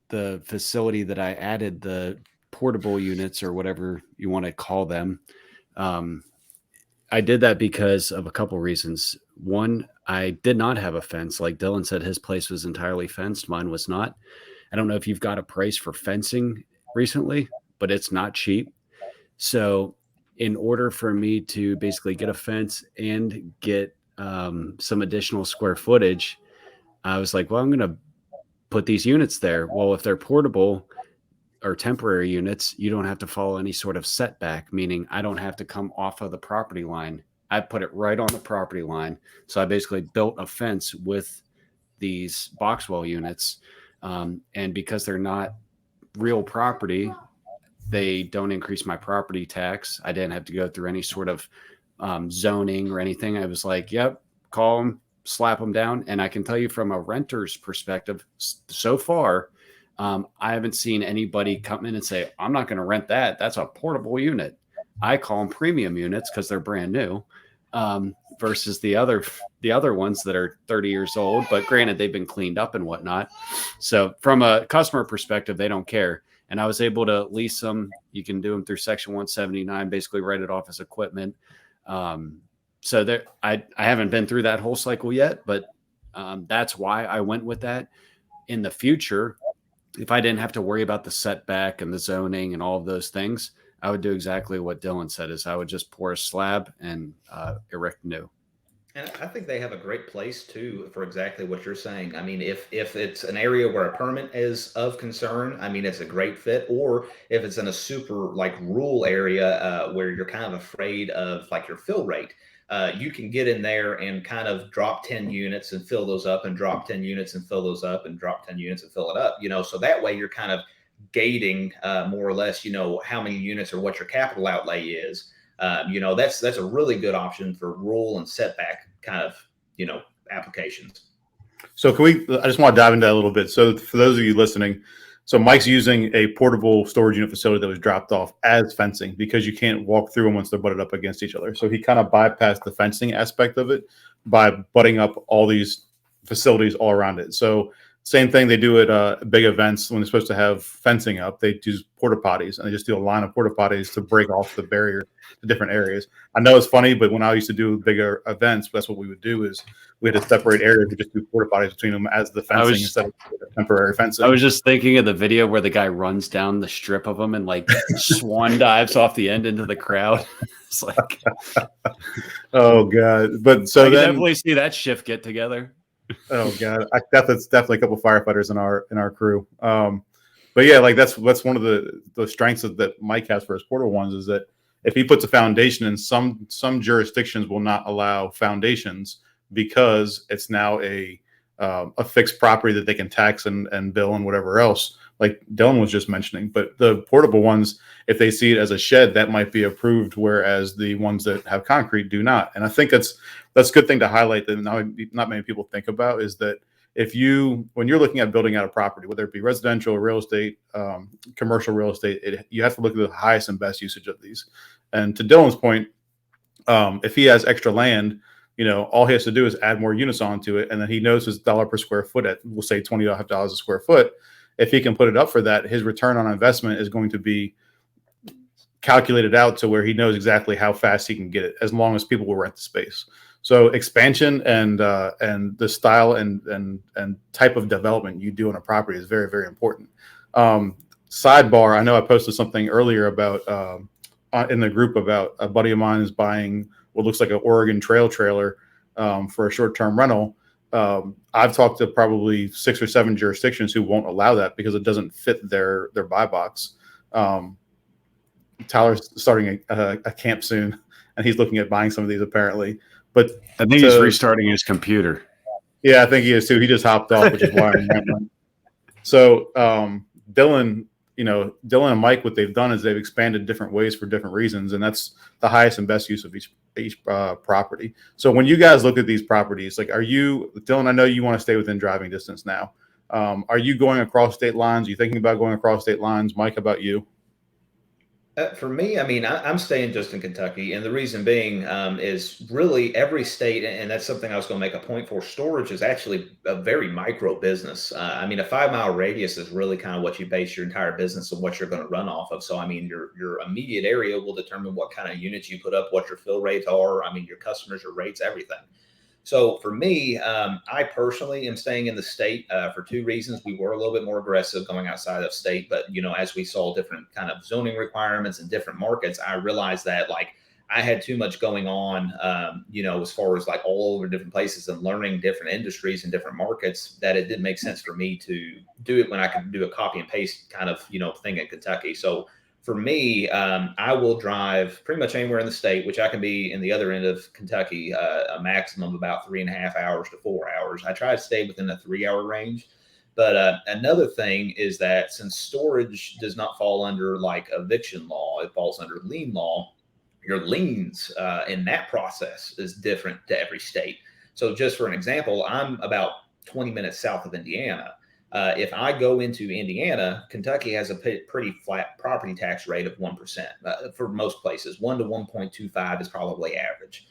the facility that I added the portable units or whatever you want to call them, I did that because of a couple reasons. One, I did not have a fence. Like Dillon said, his place was entirely fenced. Mine was not. I don't know if you've got a price for fencing recently, but it's not cheap. So in order for me to basically get a fence and get some additional square footage, I was like, well, I'm going to put these units there. Well, if they're portable or temporary units, you don't have to follow any sort of setback, meaning I don't have to come off of the property line. I put it right on the property line. So I basically built a fence with these Boxwell units. And because they're not real property, they don't increase my property tax. I didn't have to go through any sort of zoning or anything. I was like, yep, call them, slap them down. And I can tell you from a renter's perspective, so far, I haven't seen anybody come in and say, I'm not going to rent that. That's a portable unit. I call them premium units because they're brand new, versus the other ones that are 30 years old. But granted, they've been cleaned up and whatnot. So from a customer perspective, they don't care. And I was able to lease them. You can do them through Section 179, basically write it off as equipment. So there, I haven't been through that whole cycle yet, but that's why I went with that. In the future, if I didn't have to worry about the setback and the zoning and all of those things, I would do exactly what Dillon said, is I would just pour a slab and erect new. And I think they have a great place too for exactly what you're saying. I mean, if it's an area where a permit is of concern, I mean, it's a great fit. Or if it's in a super like rural area where you're kind of afraid of like your fill rate, you can get in there and kind of drop 10 units and fill those up, and drop 10 units and fill those up, and drop 10 units and fill it up. So that way you're kind of gating more or less, how many units or what your capital outlay is. That's a really good option for rural and setback kind of, applications. So I just want to dive into that a little bit. So for those of you listening, so Mike's using a portable storage unit facility that was dropped off as fencing because you can't walk through them once they're butted up against each other. So he kind of bypassed the fencing aspect of it by butting up all these facilities all around it. So same thing they do at big events when they're supposed to have fencing up. They use porta potties, and they just do a line of porta potties to break off the barrier to different areas. I know it's funny, but when I used to do bigger events, that's what we would do, is we had to separate areas. We just do porta potties between them as the fencing instead of temporary fencing. I was just thinking of the video where the guy runs down the strip of them and like swan dives off the end into the crowd. It's like, oh god! But so I can then definitely see that shift get together. Oh god, that's definitely a couple of firefighters in our crew. But yeah, like that's one of the strengths that Mike has for his portable ones, is that if he puts a foundation in, some jurisdictions will not allow foundations because it's now a fixed property that they can tax and bill and whatever else, like Dillon was just mentioning. But the portable ones, if they see it as a shed, that might be approved, whereas the ones that have concrete do not. And I think that's a good thing to highlight that not many people think about, is that when you're looking at building out a property, whether it be residential, real estate, commercial real estate, you have to look at the highest and best usage of these. And to Dillon's point, if he has extra land, all he has to do is add more units onto it, and then he knows his dollar per square foot at, we'll say $20 a square foot. If he can put it up for that, his return on investment is going to be calculated out to where he knows exactly how fast he can get it, as long as people will rent the space. So expansion and the style and type of development you do on a property is very, very important. sidebar, I know I posted something earlier about in the group about a buddy of mine is buying what looks like an Oregon Trail trailer for a short-term rental. I've talked to probably 6 or 7 jurisdictions who won't allow that because it doesn't fit their buy box. Tyler's starting a camp soon, and he's looking at buying some of these apparently. But I think he's restarting his computer. Yeah, I think he is too. He just hopped off, which is why I'm rambling. So Dillon and Mike, what they've done is they've expanded different ways for different reasons, and that's the highest and best use of each property. So when you guys look at these properties, like, are you, Dillon, I know you want to stay within driving distance now. Are you going across state lines? Are you thinking about going across state lines? Mike, how about you? For me, I mean, I'm staying just in Kentucky, and the reason being is really every state, and that's something I was going to make a point for. Storage is actually a very micro business. I mean, a 5-mile radius is really kind of what you base your entire business and what you're going to run off of. So, I mean, your immediate area will determine what kind of units you put up, what your fill rates are. I mean, your customers, your rates, everything. So for me, I personally am staying in the state for 2 reasons. We were a little bit more aggressive going outside of state, but as we saw different kind of zoning requirements in different markets, I realized that like I had too much going on, as far as like all over different places and learning different industries and different markets, that it didn't make sense for me to do it when I could do a copy and paste kind of, thing in Kentucky. So for me, I will drive pretty much anywhere in the state, which I can be in the other end of Kentucky, a maximum of about 3.5 hours to 4 hours. I try to stay within a 3-hour range. But another thing is that since storage does not fall under like eviction law, it falls under lien law. Your liens in that process is different to every state. So just for an example, I'm about 20 minutes south of Indiana. If I go into Indiana, Kentucky has a pretty flat property tax rate of 1% for most places. 1 to 1.25 is probably average.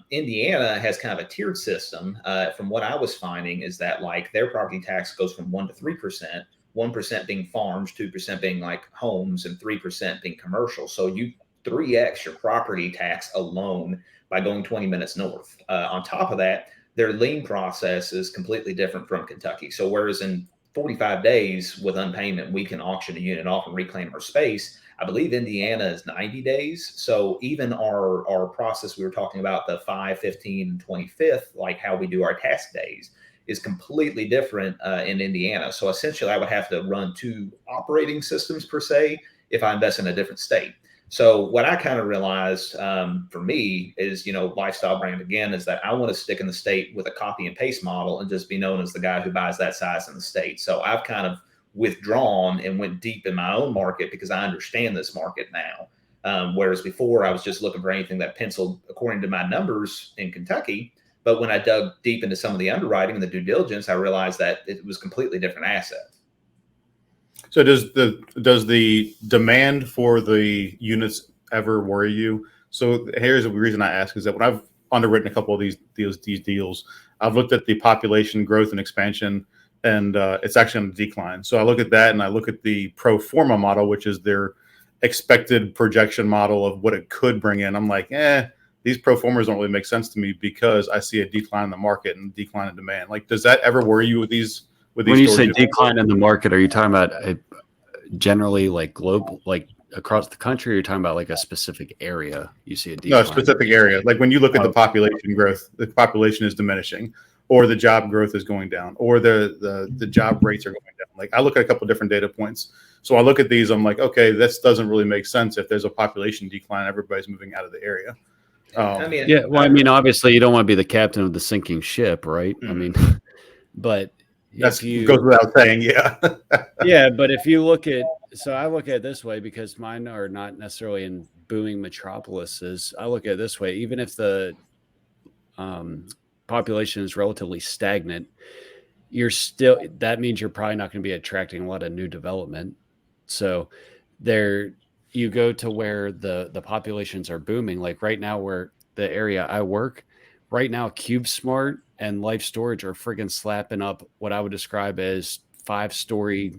Indiana has kind of a tiered system. From what I was finding is that like their property tax goes from 1 to 3%, 1% being farms, 2% being like homes, and 3% being commercial. So you 3x your property tax alone by going 20 minutes north. On top of that, their lien process is completely different from Kentucky. So whereas in 45 days with unpayment, we can auction a unit off and reclaim our space, I believe Indiana is 90 days. So even our process we were talking about, the 5, 15, and 25th, like how we do our tax days, is completely different in Indiana. So essentially I would have to run 2 operating systems per se if I invest in a different state. So what I kind of realized for me is, lifestyle brand again, is that I want to stick in the state with a copy and paste model and just be known as the guy who buys that size in the state. So I've kind of withdrawn and went deep in my own market because I understand this market now. Whereas before I was just looking for anything that penciled according to my numbers in Kentucky. But when I dug deep into some of the underwriting and the due diligence, I realized that it was a completely different asset. So does the demand for the units ever worry you? So here's the reason I ask is that when I've underwritten a couple of these deals, I've looked at the population growth and expansion, and it's actually on the decline. So I look at that, and I look at the pro forma model, which is their expected projection model of what it could bring in. I'm like, these pro formas don't really make sense to me because I see a decline in the market and decline in demand. Like, does that ever worry you with these? When you say decline in the market, are you talking about generally like global, like across the country? Or are you talking about like a specific area you see a decline? No, a specific area. Like when you look at the population growth, the population is diminishing, or the job growth is going down, or the job rates are going down. Like I look at a couple of different data points. So I look at these, I'm like, okay, this doesn't really make sense if there's a population decline, everybody's moving out of the area. Obviously you don't want to be the captain of the sinking ship, right? Mm-hmm. I mean, but that goes without saying, yeah. Yeah, but if you look at, so I look at it this way because mine are not necessarily in booming metropolises. I look at it this way: even if the population is relatively stagnant, that means you're probably not going to be attracting a lot of new development. So you go to where the populations are booming. Like right now, where the area I work, right now, CubeSmart and Life Storage are friggin' slapping up what I would describe as 5-story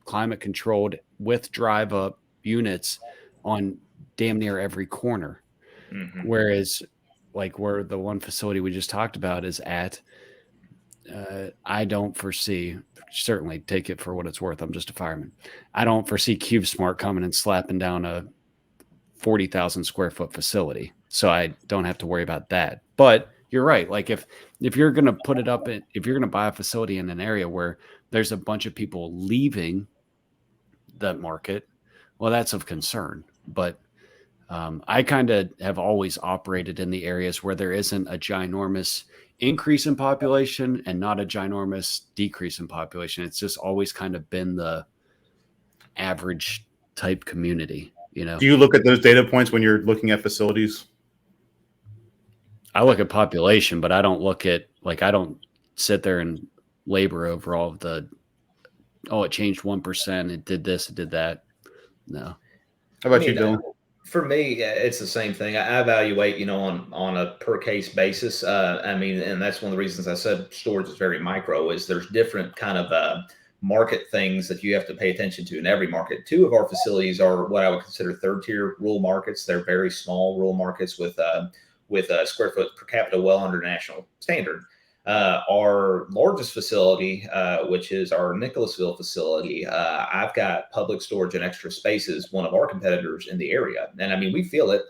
climate controlled with drive up units on damn near every corner. Mm-hmm. Whereas like where the one facility we just talked about is at, I don't foresee, certainly take it for what it's worth. I'm just a fireman. I don't foresee CubeSmart coming and slapping down a 40,000 square foot facility. So I don't have to worry about that. But you're right. Like if you're going to put it up, if you're going to buy a facility in an area where there's a bunch of people leaving that market, well, that's of concern. But I kind of have always operated in the areas where there isn't a ginormous increase in population and not a ginormous decrease in population. It's just always kind of been the average type community, you know. Do you look at those data points when you're looking at facilities? I look at population, but I don't look at, like, I don't sit there and labor over all of the, oh, it changed 1%, it did this, it did that. No. How about you, Dylan? For me, it's the same thing. I evaluate, you know, on a per case basis. I mean, and that's one of the reasons I said storage is very micro, is there's different kind of market things that you have to pay attention to in every market. Two of our facilities are what I would consider third tier rural markets. They're very small rural markets with square foot per capita well under national standard. Our largest facility, which is our Nicholasville facility, I've got public storage and extra spaces, one of our competitors in the area. And I mean, we feel it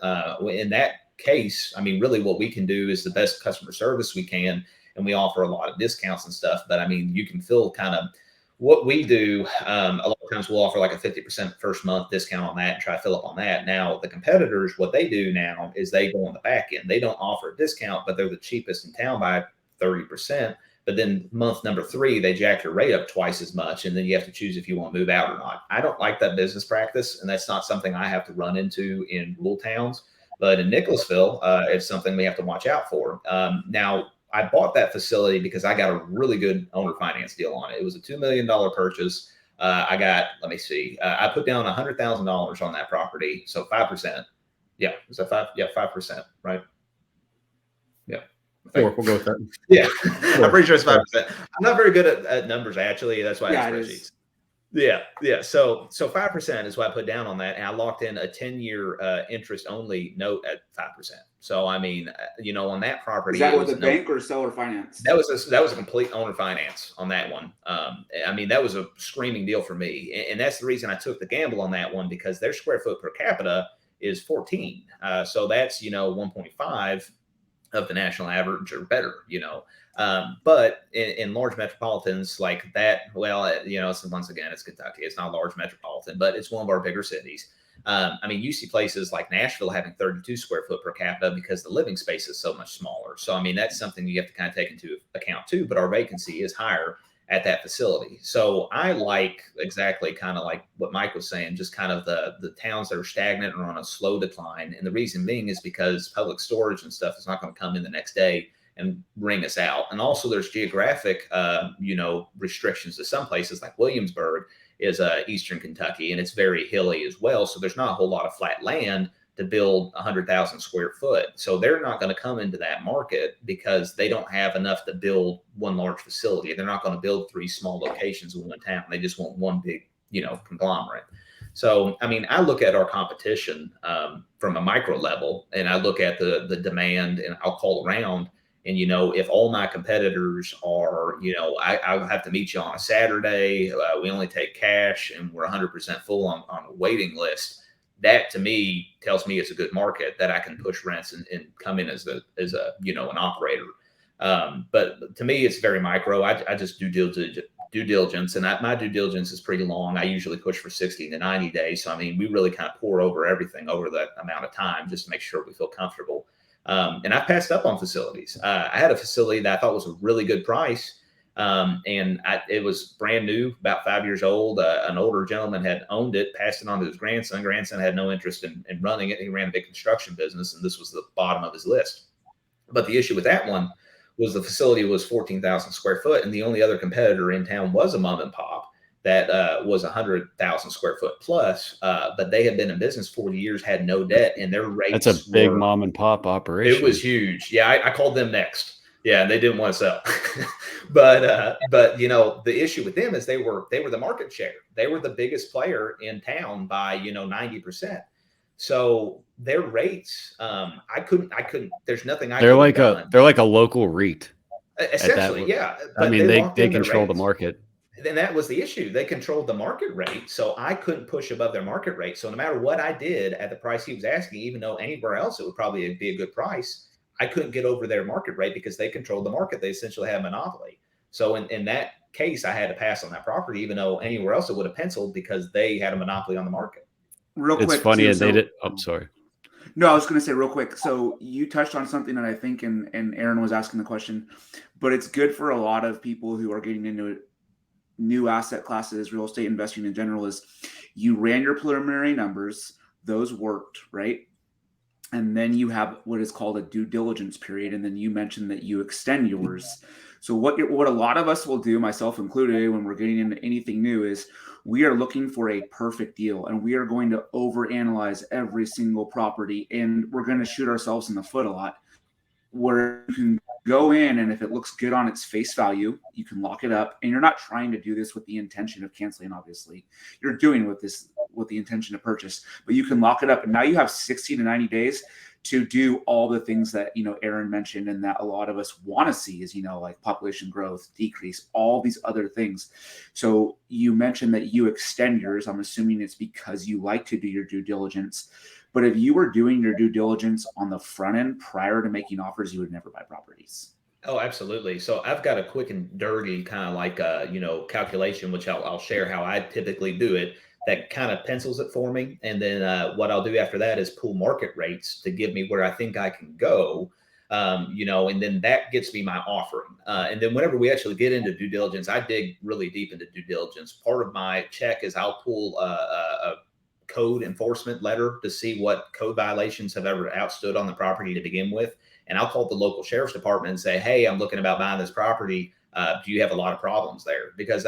in that case. I mean, really what we can do is the best customer service we can, and we offer a lot of discounts and stuff. But I mean, you can feel kind of what we do. A lot of times we'll offer like a 50% first month discount on that and try to fill up on that. Now, the competitors, what they do now is they go on the back end. They don't offer a discount, but they're the cheapest in town by 30%, but then month number 3, they jack your rate up twice as much. And then you have to choose if you want to move out or not. I don't like that business practice. And that's not something I have to run into in rural towns, but in Nicholasville, it's something we have to watch out for. Now I bought that facility because I got a really good owner finance deal on it. It was a $2 million purchase. I got, let me see, I put down $100,000 on that property. So 5%. Yeah. Was that 5? Yeah. 5%. Right. Yeah. 4. We'll go with that. Yeah, I'm pretty sure it's 5%. I'm not very good at numbers, actually. That's why I have spreadsheets. Yeah. So 5% is what I put down on that, and I locked in a 10-year interest only note at 5%. So I mean, you know, on that property, is that with the bank or seller finance? That was a complete owner finance on that one. I mean, that was a screaming deal for me, and that's the reason I took the gamble on that one, because their square foot per capita is 14. So that's, you know, 1.5 of the national average or better, you know. But in large metropolitans like that, well, you know, so once again, it's Kentucky. It's not a large metropolitan, but it's one of our bigger cities. I mean, you see places like Nashville having 32 square foot per capita because the living space is so much smaller. So, I mean, that's something you have to kind of take into account too, but our vacancy is higher at that facility. So I like exactly kind of like what Mike was saying, just kind of the towns that are stagnant or on a slow decline. And the reason being is because public storage and stuff is not going to come in the next day and bring us out. And also there's geographic, you know, restrictions to some places like Williamsburg is Eastern Kentucky, and it's very hilly as well. So there's not a whole lot of flat land to build 100,000 square foot. So they're not going to come into that market because they don't have enough to build one large facility. They're not going to build 3 small locations in one town. They just want one big, you know, conglomerate. So, I mean, I look at our competition from a micro level, and I look at the demand, and I'll call around. And, you know, if all my competitors are, you know, I'll have to meet you on a Saturday. We only take cash and we're 100% full on a waiting list. That to me tells me it's a good market that I can push rents and come in as a, you know, an operator. But to me, it's very micro. I just do due diligence, and my due diligence is pretty long. I usually push for 60 to 90 days. So, I mean, we really kind of pour over everything over that amount of time just to make sure we feel comfortable. And I passed up on facilities. I had a facility that I thought was a really good price. And it was brand new, about 5 years old. An older gentleman had owned it, passed it on to his grandson. Grandson had no interest in running it. He ran a big construction business, and this was the bottom of his list. But the issue with that one was the facility was 14,000 square foot, and the only other competitor in town was a mom and pop that was 100,000 square foot plus. But they had been in business 40 years, had no debt, and their rates. That's a big mom and pop operation. It was huge. Yeah, I called them next. Yeah, they didn't want to sell. but you know, the issue with them is they were the market share. They were the biggest player in town by, you know, 90%. So their rates, I couldn't. There's nothing I. They're like a local REIT. Essentially, yeah. I But mean, they locked in their control the rates. market. Then that was the issue. They controlled the market rate, so I couldn't push above their market rate. So no matter what I did at the price he was asking, even though anywhere else it would probably be a good price, I couldn't get over their market rate because they controlled the market. They essentially had a monopoly. So in that case, I had to pass on that property, even though anywhere else it would have penciled because they had a monopoly on the market. Real quick, It's funny, too, and they did. I'm sorry. No, I was going to say real quick. So you touched on something that I think, and Aaron was asking the question, but it's good for a lot of people who are getting into new asset classes, real estate investing in general, is you ran your preliminary numbers, those worked, right? And then you have what is called a due diligence period. And then you mentioned that you extend yours. So what a lot of us will do, myself included, when we're getting into anything new is we are looking for a perfect deal, and we are going to overanalyze every single property, and we're going to shoot ourselves in the foot a lot. Where you can go in, and if it looks good on its face value, you can lock it up. And you're not trying to do this with the intention of canceling, obviously. You're doing with the intention to purchase, but you can lock it up. And now you have 60 to 90 days to do all the things that, Aaron mentioned, and that a lot of us want to see is, like population growth, decrease, all these other things. So you mentioned that you extend yours. I'm assuming it's because you like to do your due diligence. But if you were doing your due diligence on the front end prior to making offers, you would never buy properties. Oh, absolutely. So I've got a quick and dirty kind of like calculation, which I'll share how I typically do it. That kind of pencils it for me. And then what I'll do after that is pull market rates to give me where I think I can go, and then that gets me my offering. And then whenever we actually get into due diligence, I dig really deep into due diligence. Part of my check is I'll pull a code enforcement letter to see what code violations have ever outstood on the property to begin with. And I'll call the local sheriff's department and say, hey, I'm looking about buying this property. Do you have a lot of problems there? Because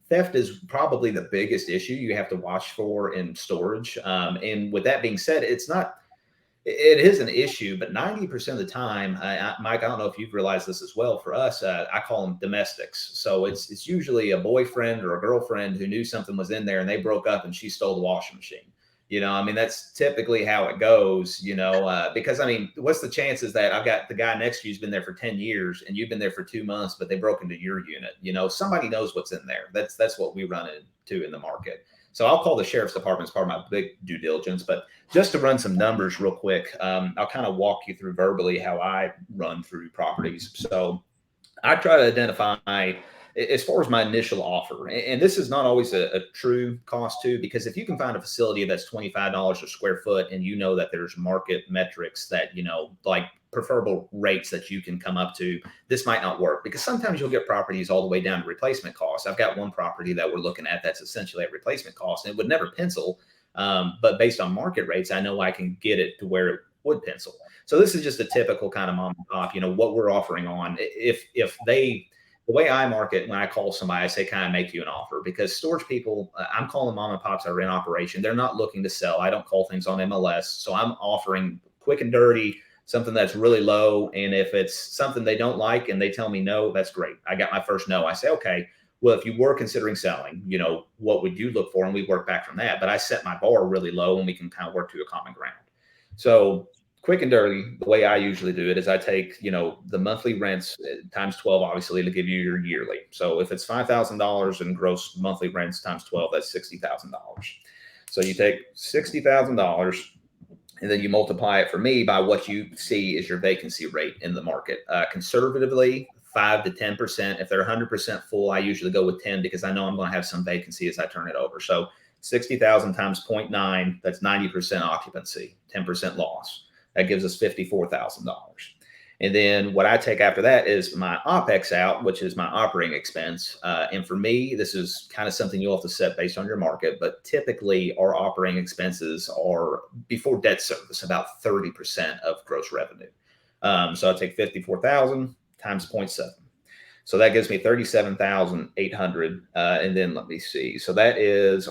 theft is probably the biggest issue you have to watch for in storage. And with that being said, it is an issue, but 90% of the time, Mike, I don't know if you've realized this as well. For us, I call them domestics. So it's usually a boyfriend or a girlfriend who knew something was in there and they broke up and she stole the washing machine. That's typically how it goes, because what's the chances that I've got the guy next to you's been there for 10 years and you've been there for 2 months, but they broke into your unit, somebody knows what's in there. That's what we run into in the market. So I'll call the sheriff's department as part of my big due diligence, but just to run some numbers real quick, I'll kind of walk you through verbally how I run through properties. So I try to identify as far as my initial offer, and this is not always a true cost too, because if you can find a facility that's $25 a square foot and that there's market metrics that, like preferable rates that you can come up to, this might not work because sometimes you'll get properties all the way down to replacement costs. I've got one property that we're looking at that's essentially at replacement cost and it would never pencil. But based on market rates, I know I can get it to where it would pencil. So this is just a typical kind of mom and pop, what we're offering on. The way I market when I call somebody, I say, can I make you an offer? Because storage people, I'm calling mom and pops that are in operation. They're not looking to sell. I don't call things on MLS. So I'm offering quick and dirty, something that's really low. And if it's something they don't like and they tell me no, that's great. I got my first no. I say, okay, well, if you were considering selling, what would you look for? And we work back from that. But I set my bar really low and we can kind of work to a common ground. So quick and dirty, the way I usually do it is I take, the monthly rents times 12, obviously, to give you your yearly. So if it's $5,000 in gross monthly rents times 12, that's $60,000. So you take $60,000 and then you multiply it for me by what you see is your vacancy rate in the market. Conservatively, 5 to 10%. If they're 100% full, I usually go with 10 because I know I'm going to have some vacancy as I turn it over. So 60,000 times 0.9, that's 90% occupancy, 10% loss. That gives us $54,000. And then what I take after that is my OPEX out, which is my operating expense. And for me, this is kind of something you'll have to set based on your market. But typically, our operating expenses are, before debt service, about 30% of gross revenue. So I take 54,000 times 0.7. So that gives me 37,800. And then let me see. So that is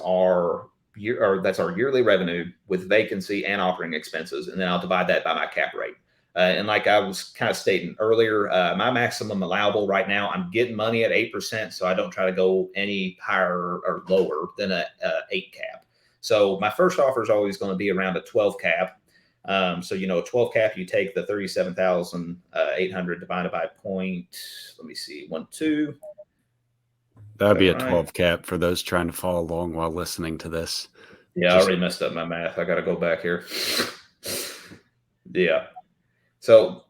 that's our yearly revenue with vacancy and operating expenses. And then I'll divide that by my cap rate. And like I was kind of stating earlier, my maximum allowable right now, I'm getting money at 8%. So I don't try to go any higher or lower than a 8 cap. So my first offer is always going to be around a 12 cap. So, a 12 cap, you take the 37,800 divided by point, let me see, 1.2. That'd be a 12 cap for those trying to follow along while listening to this. Yeah, I already messed up my math. I got to go back here. Yeah. So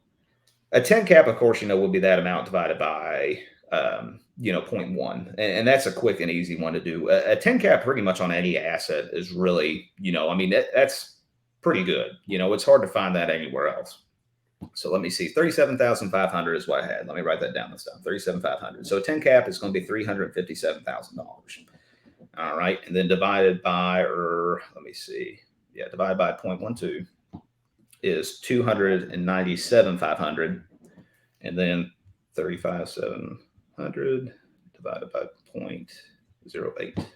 a 10 cap, of course, would be that amount divided by, 0.1. And that's a quick and easy one to do. A 10 cap pretty much on any asset is really, that's pretty good. It's hard to find that anywhere else. So let me see. 37,500 is what I had. Let me write that down this time. 37,500. So a 10 cap is going to be $357,000. All right. And then divided by, let me see. Yeah, divided by 0.12 is 297,500. And then 35,700 divided by 0.08.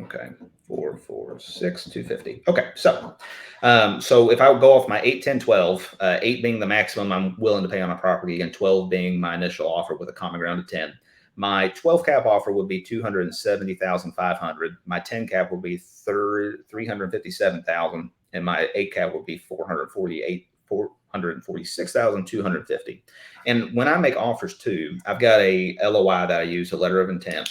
Okay, 446,250. Okay, so if I would go off my 8, 10, 12, 8 being the maximum I'm willing to pay on a property, and 12 being my initial offer with a common ground of 10, my 12 cap offer would be 270,500. My 10 cap would be 357,000, and my 8 cap would be 446,250. And when I make offers too, I've got a LOI that I use, a letter of intent,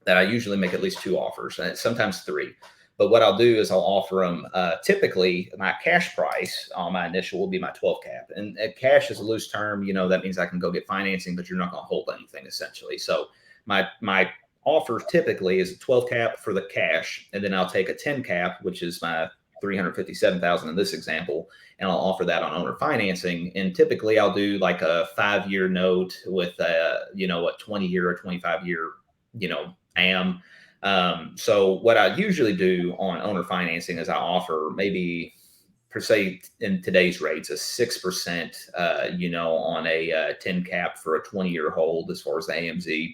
that I usually make at least 2 offers, and sometimes 3. But what I'll do is I'll offer them, typically my cash price on my initial will be my 12 cap. And cash is a loose term, that means I can go get financing, but you're not going to hold anything essentially. So my offer typically is a 12 cap for the cash, and then I'll take a 10 cap, which is my 357,000 in this example, and I'll offer that on owner financing. And typically I'll do like a 5-year note with a 20-year or 25-year, AM. So what I usually do on owner financing is I offer maybe, per se, in today's rates, a 6%, on a 10 cap for a 20-year hold as far as the AMZ,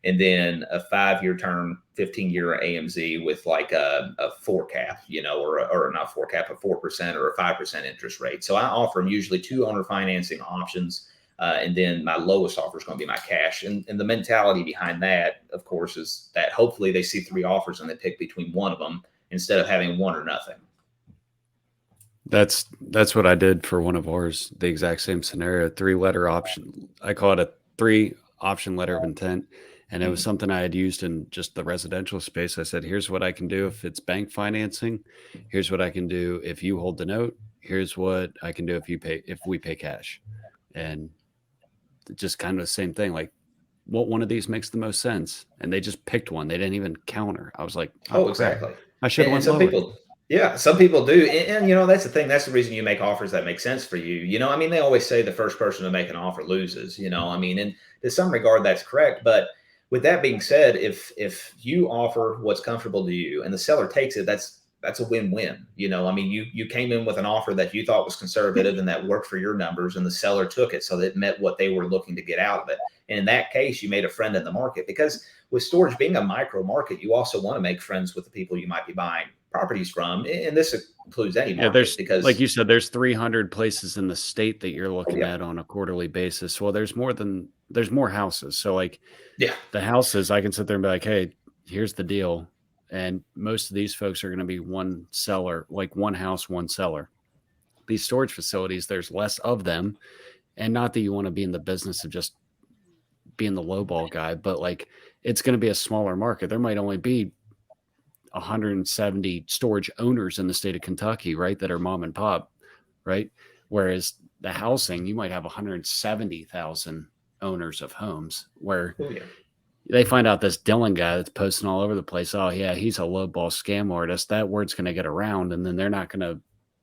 and then a 5-year term, 15-year AMZ with like a 4 cap, or not 4 cap, a 4% or a 5% interest rate. So I offer them usually 2 owner financing options. And then my lowest offer is going to be my cash. And the mentality behind that, of course, is that hopefully they see 3 offers and they pick between one of them instead of having one or nothing. That's what I did for one of ours. The exact same scenario, 3-letter option. I call it a 3-option letter of intent. And it was something I had used in just the residential space. I said, here's what I can do if it's bank financing. Here's what I can do if you hold the note. Here's what I can do if we pay cash. And just kind of the same thing, like what one of these makes the most sense, and they just picked one. They didn't even counter. I was like, oh exactly. I should have went some lower. People, yeah, some people do, and that's the thing. That's the reason you make offers that make sense for you. They always say the first person to make an offer loses. And to some regard that's correct. But with that being said, if you offer what's comfortable to you and the seller takes it, that's a win-win. You came in with an offer that you thought was conservative and that worked for your numbers, and the seller took it so that it met what they were looking to get out of it. And in that case, you made a friend in the market, because with storage being a micro market, you also want to make friends with the people you might be buying properties from. And this includes any market, because, like you said, there's 300 places in the state that you're looking at on a quarterly basis. Well, there's more houses. So like, the houses, I can sit there and be like, hey, here's the deal. And most of these folks are going to be one seller, like one house, one seller. These storage facilities, there's less of them. And not that you want to be in the business of just being the lowball guy, but like it's going to be a smaller market. There might only be 170 storage owners in the state of Kentucky, right, that are mom and pop, right? Whereas the housing, you might have 170,000 owners of homes where they find out this Dillon guy that's posting all over the place. Oh yeah, he's a lowball scam artist. That word's going to get around, and then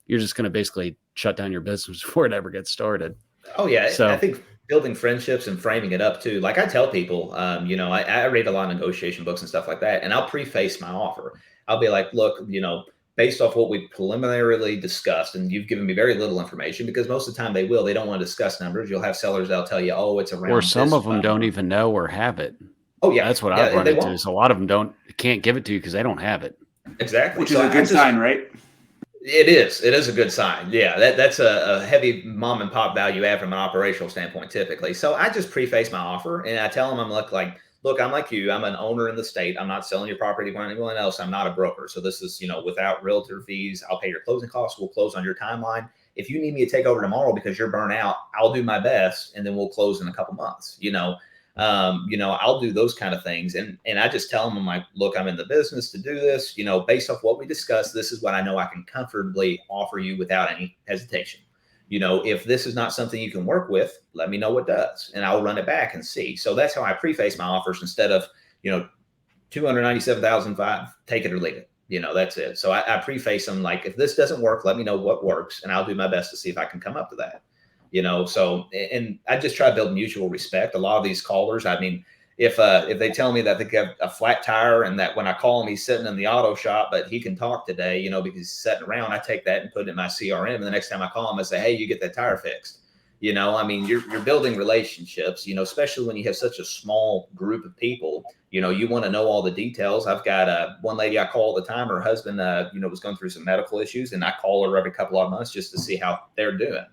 you're just going to basically shut down your business before it ever gets started. Oh yeah. So I think building friendships and framing it up too. Like I tell people, I read a lot of negotiation books and stuff like that, and I'll preface my offer. I'll be like, look, based off what we preliminarily discussed, and you've given me very little information, because most of the time they don't want to discuss numbers. You'll have sellers that'll tell you, oh, it's around. Or some of them don't even know or have it. Oh yeah, that's what I've run into. Is a lot of them can't give it to you because they don't have it. Exactly, which is a good sign, right? It is a good sign. Yeah, that's a heavy mom and pop value add from an operational standpoint, typically. So I just preface my offer, and I tell them look, I'm like you. I'm an owner in the state. I'm not selling your property to anyone else. I'm not a broker. So this is without realtor fees. I'll pay your closing costs. We'll close on your timeline. if you need me to take over tomorrow because you're burnt out, I'll do my best, and then we'll close in a couple months. I'll do those kind of things. And I just tell them, I'm like, look, I'm in the business to do this, based off what we discussed, this is what I know I can comfortably offer you without any hesitation. If this is not something you can work with, let me know what does, and I'll run it back and see. So that's how I preface my offers instead of, $297,005, take it or leave it. That's it. So I preface them like, if this doesn't work, let me know what works, and I'll do my best to see if I can come up to that. So, and I just try to build mutual respect. A lot of these callers, I mean, if they tell me that they have a flat tire and that when I call him, he's sitting in the auto shop, but he can talk today, because he's sitting around, I take that and put it in my CRM. And the next time I call him, I say, hey, you get that tire fixed. I mean, you're building relationships, especially when you have such a small group of people, you want to know all the details. I've got one lady I call all the time. Her husband, was going through some medical issues, and I call her every couple of months just to see how they're doing.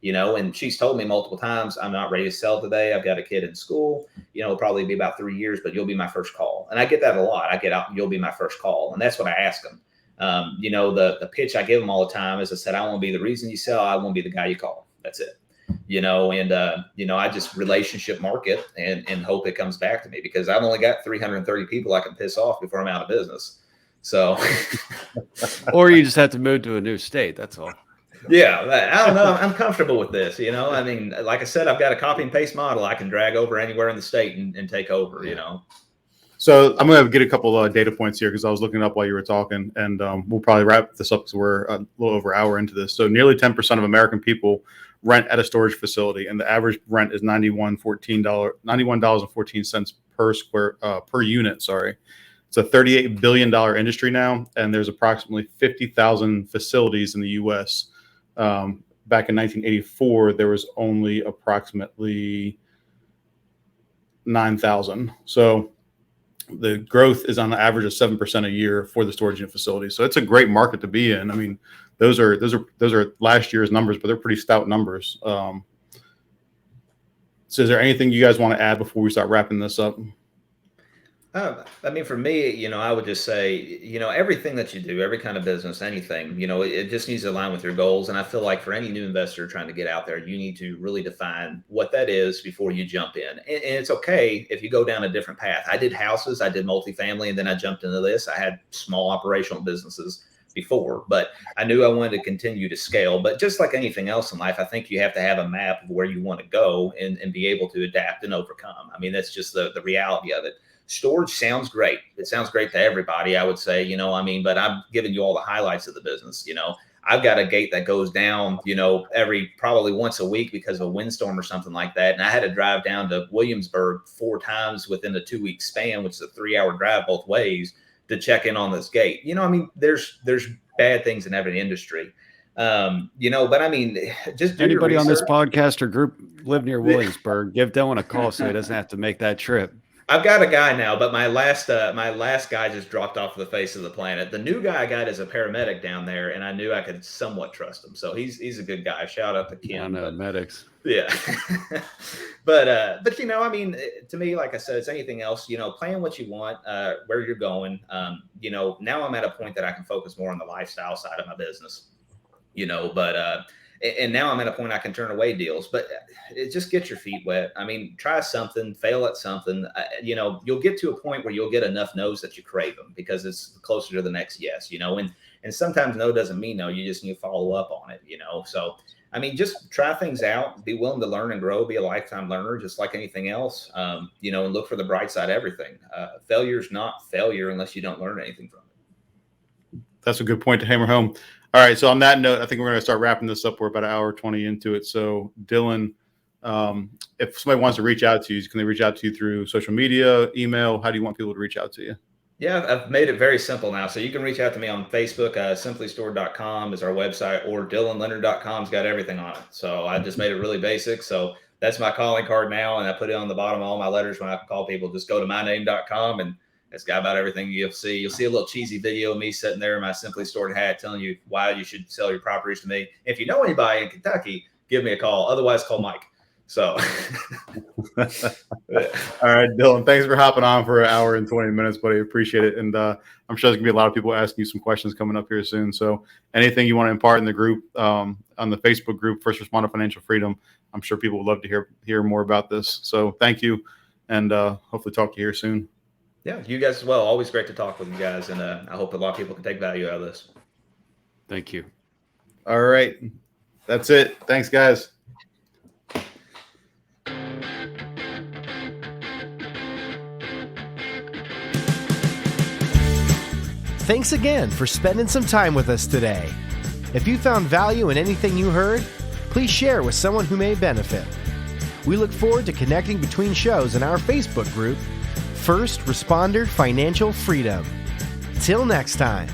And she's told me multiple times, I'm not ready to sell today. I've got a kid in school, it'll probably be about 3 years, but you'll be my first call. And I get that a lot. I get out, you'll be my first call. And that's what I ask them. The pitch I give them all the time is I said, I won't be the reason you sell. I won't be the guy you call. That's it. I just relationship market and hope it comes back to me, because I've only got 330 people I can piss off before I'm out of business. So, or you just have to move to a new state. That's all. Yeah, I don't know. I'm comfortable with this. I mean, like I said, I've got a copy and paste model I can drag over anywhere in the state and take over, So I'm going to get a couple of data points here because I was looking up while you were talking, and we'll probably wrap this up because we're a little over an hour into this. So nearly 10% of American people rent at a storage facility, and the average rent is $91.14 per unit. Sorry. It's a $38 billion industry now, and there's approximately 50,000 facilities in the U.S. Back in 1984, there was only approximately 9,000. So the growth is on the average of 7% a year for the storage unit facilities. So it's a great market to be in. I mean, those are last year's numbers, but they're pretty stout numbers. So is there anything you guys want to add before we start wrapping this up? I mean, for me, I would just say, everything that you do, every kind of business, anything, it just needs to align with your goals. And I feel like for any new investor trying to get out there, you need to really define what that is before you jump in. And it's okay if you go down a different path. I did houses, I did multifamily, and then I jumped into this. I had small operational businesses before, but I knew I wanted to continue to scale. But just like anything else in life, I think you have to have a map of where you want to go and be able to adapt and overcome. I mean, that's just the reality of it. Storage sounds great. It sounds great to everybody, I would say, but I'm giving you all the highlights of the business. I've got a gate that goes down, every probably once a week because of a windstorm or something like that. And I had to drive down to Williamsburg 4 times within a 2-week span, which is a 3-hour drive both ways to check in on this gate. There's bad things in every industry. But I mean, just anybody on this podcast or group live near Williamsburg, give Dillon a call so he doesn't have to make that trip. I've got a guy now, but my last guy just dropped off the face of the planet. The new guy I got is a paramedic down there, and I knew I could somewhat trust him. So he's a good guy. Shout out to Ken. I know medics. Yeah. but I mean, to me, like I said, it's anything else, plan what you want, where you're going. Now I'm at a point that I can focus more on the lifestyle side of my business, and now I'm at a point I can turn away deals, but just get your feet wet. I mean, try something, fail at something. You'll get to a point where you'll get enough no's that you crave them because it's closer to the next yes, and sometimes no doesn't mean no. You just need to follow up on it, So, I mean, just try things out, be willing to learn and grow, be a lifetime learner, just like anything else, and look for the bright side of everything. Failure is not failure unless you don't learn anything from it. That's a good point to hammer home. All right. So on that note, I think we're going to start wrapping this up. We're about an hour 20 into it. So Dillon, if somebody wants to reach out to you, can they reach out to you through social media, email? How do you want people to reach out to you? Yeah, I've made it very simple now. So you can reach out to me on Facebook. Simplystored.com is our website, or DillonLeonard.com's got everything on it. So I just made it really basic. So that's my calling card now. And I put it on the bottom of all my letters when I call people. Just go to myname.com, and it's got about everything you'll see. You'll see a little cheesy video of me sitting there in my Simply Stored hat telling you why you should sell your properties to me. If you know anybody in Kentucky, give me a call. Otherwise, call Mike. So, All right, Dylan, thanks for hopping on for an hour and 20 minutes, buddy. Appreciate it. And I'm sure there's gonna be a lot of people asking you some questions coming up here soon. So anything you want to impart in the group, on the Facebook group, First Responder Financial Freedom, I'm sure people would love to hear more about this. So thank you, and hopefully talk to you here soon. yeah, you guys as well. Always great to talk with you guys, and I hope a lot of people can take value out of this. Thank you. All right, that's it. Thanks, guys. Thanks again for spending some time with us today. If you found value in anything you heard, please share with someone who may benefit. We look forward to connecting between shows in our Facebook group, First Responder Financial Freedom. Till next time.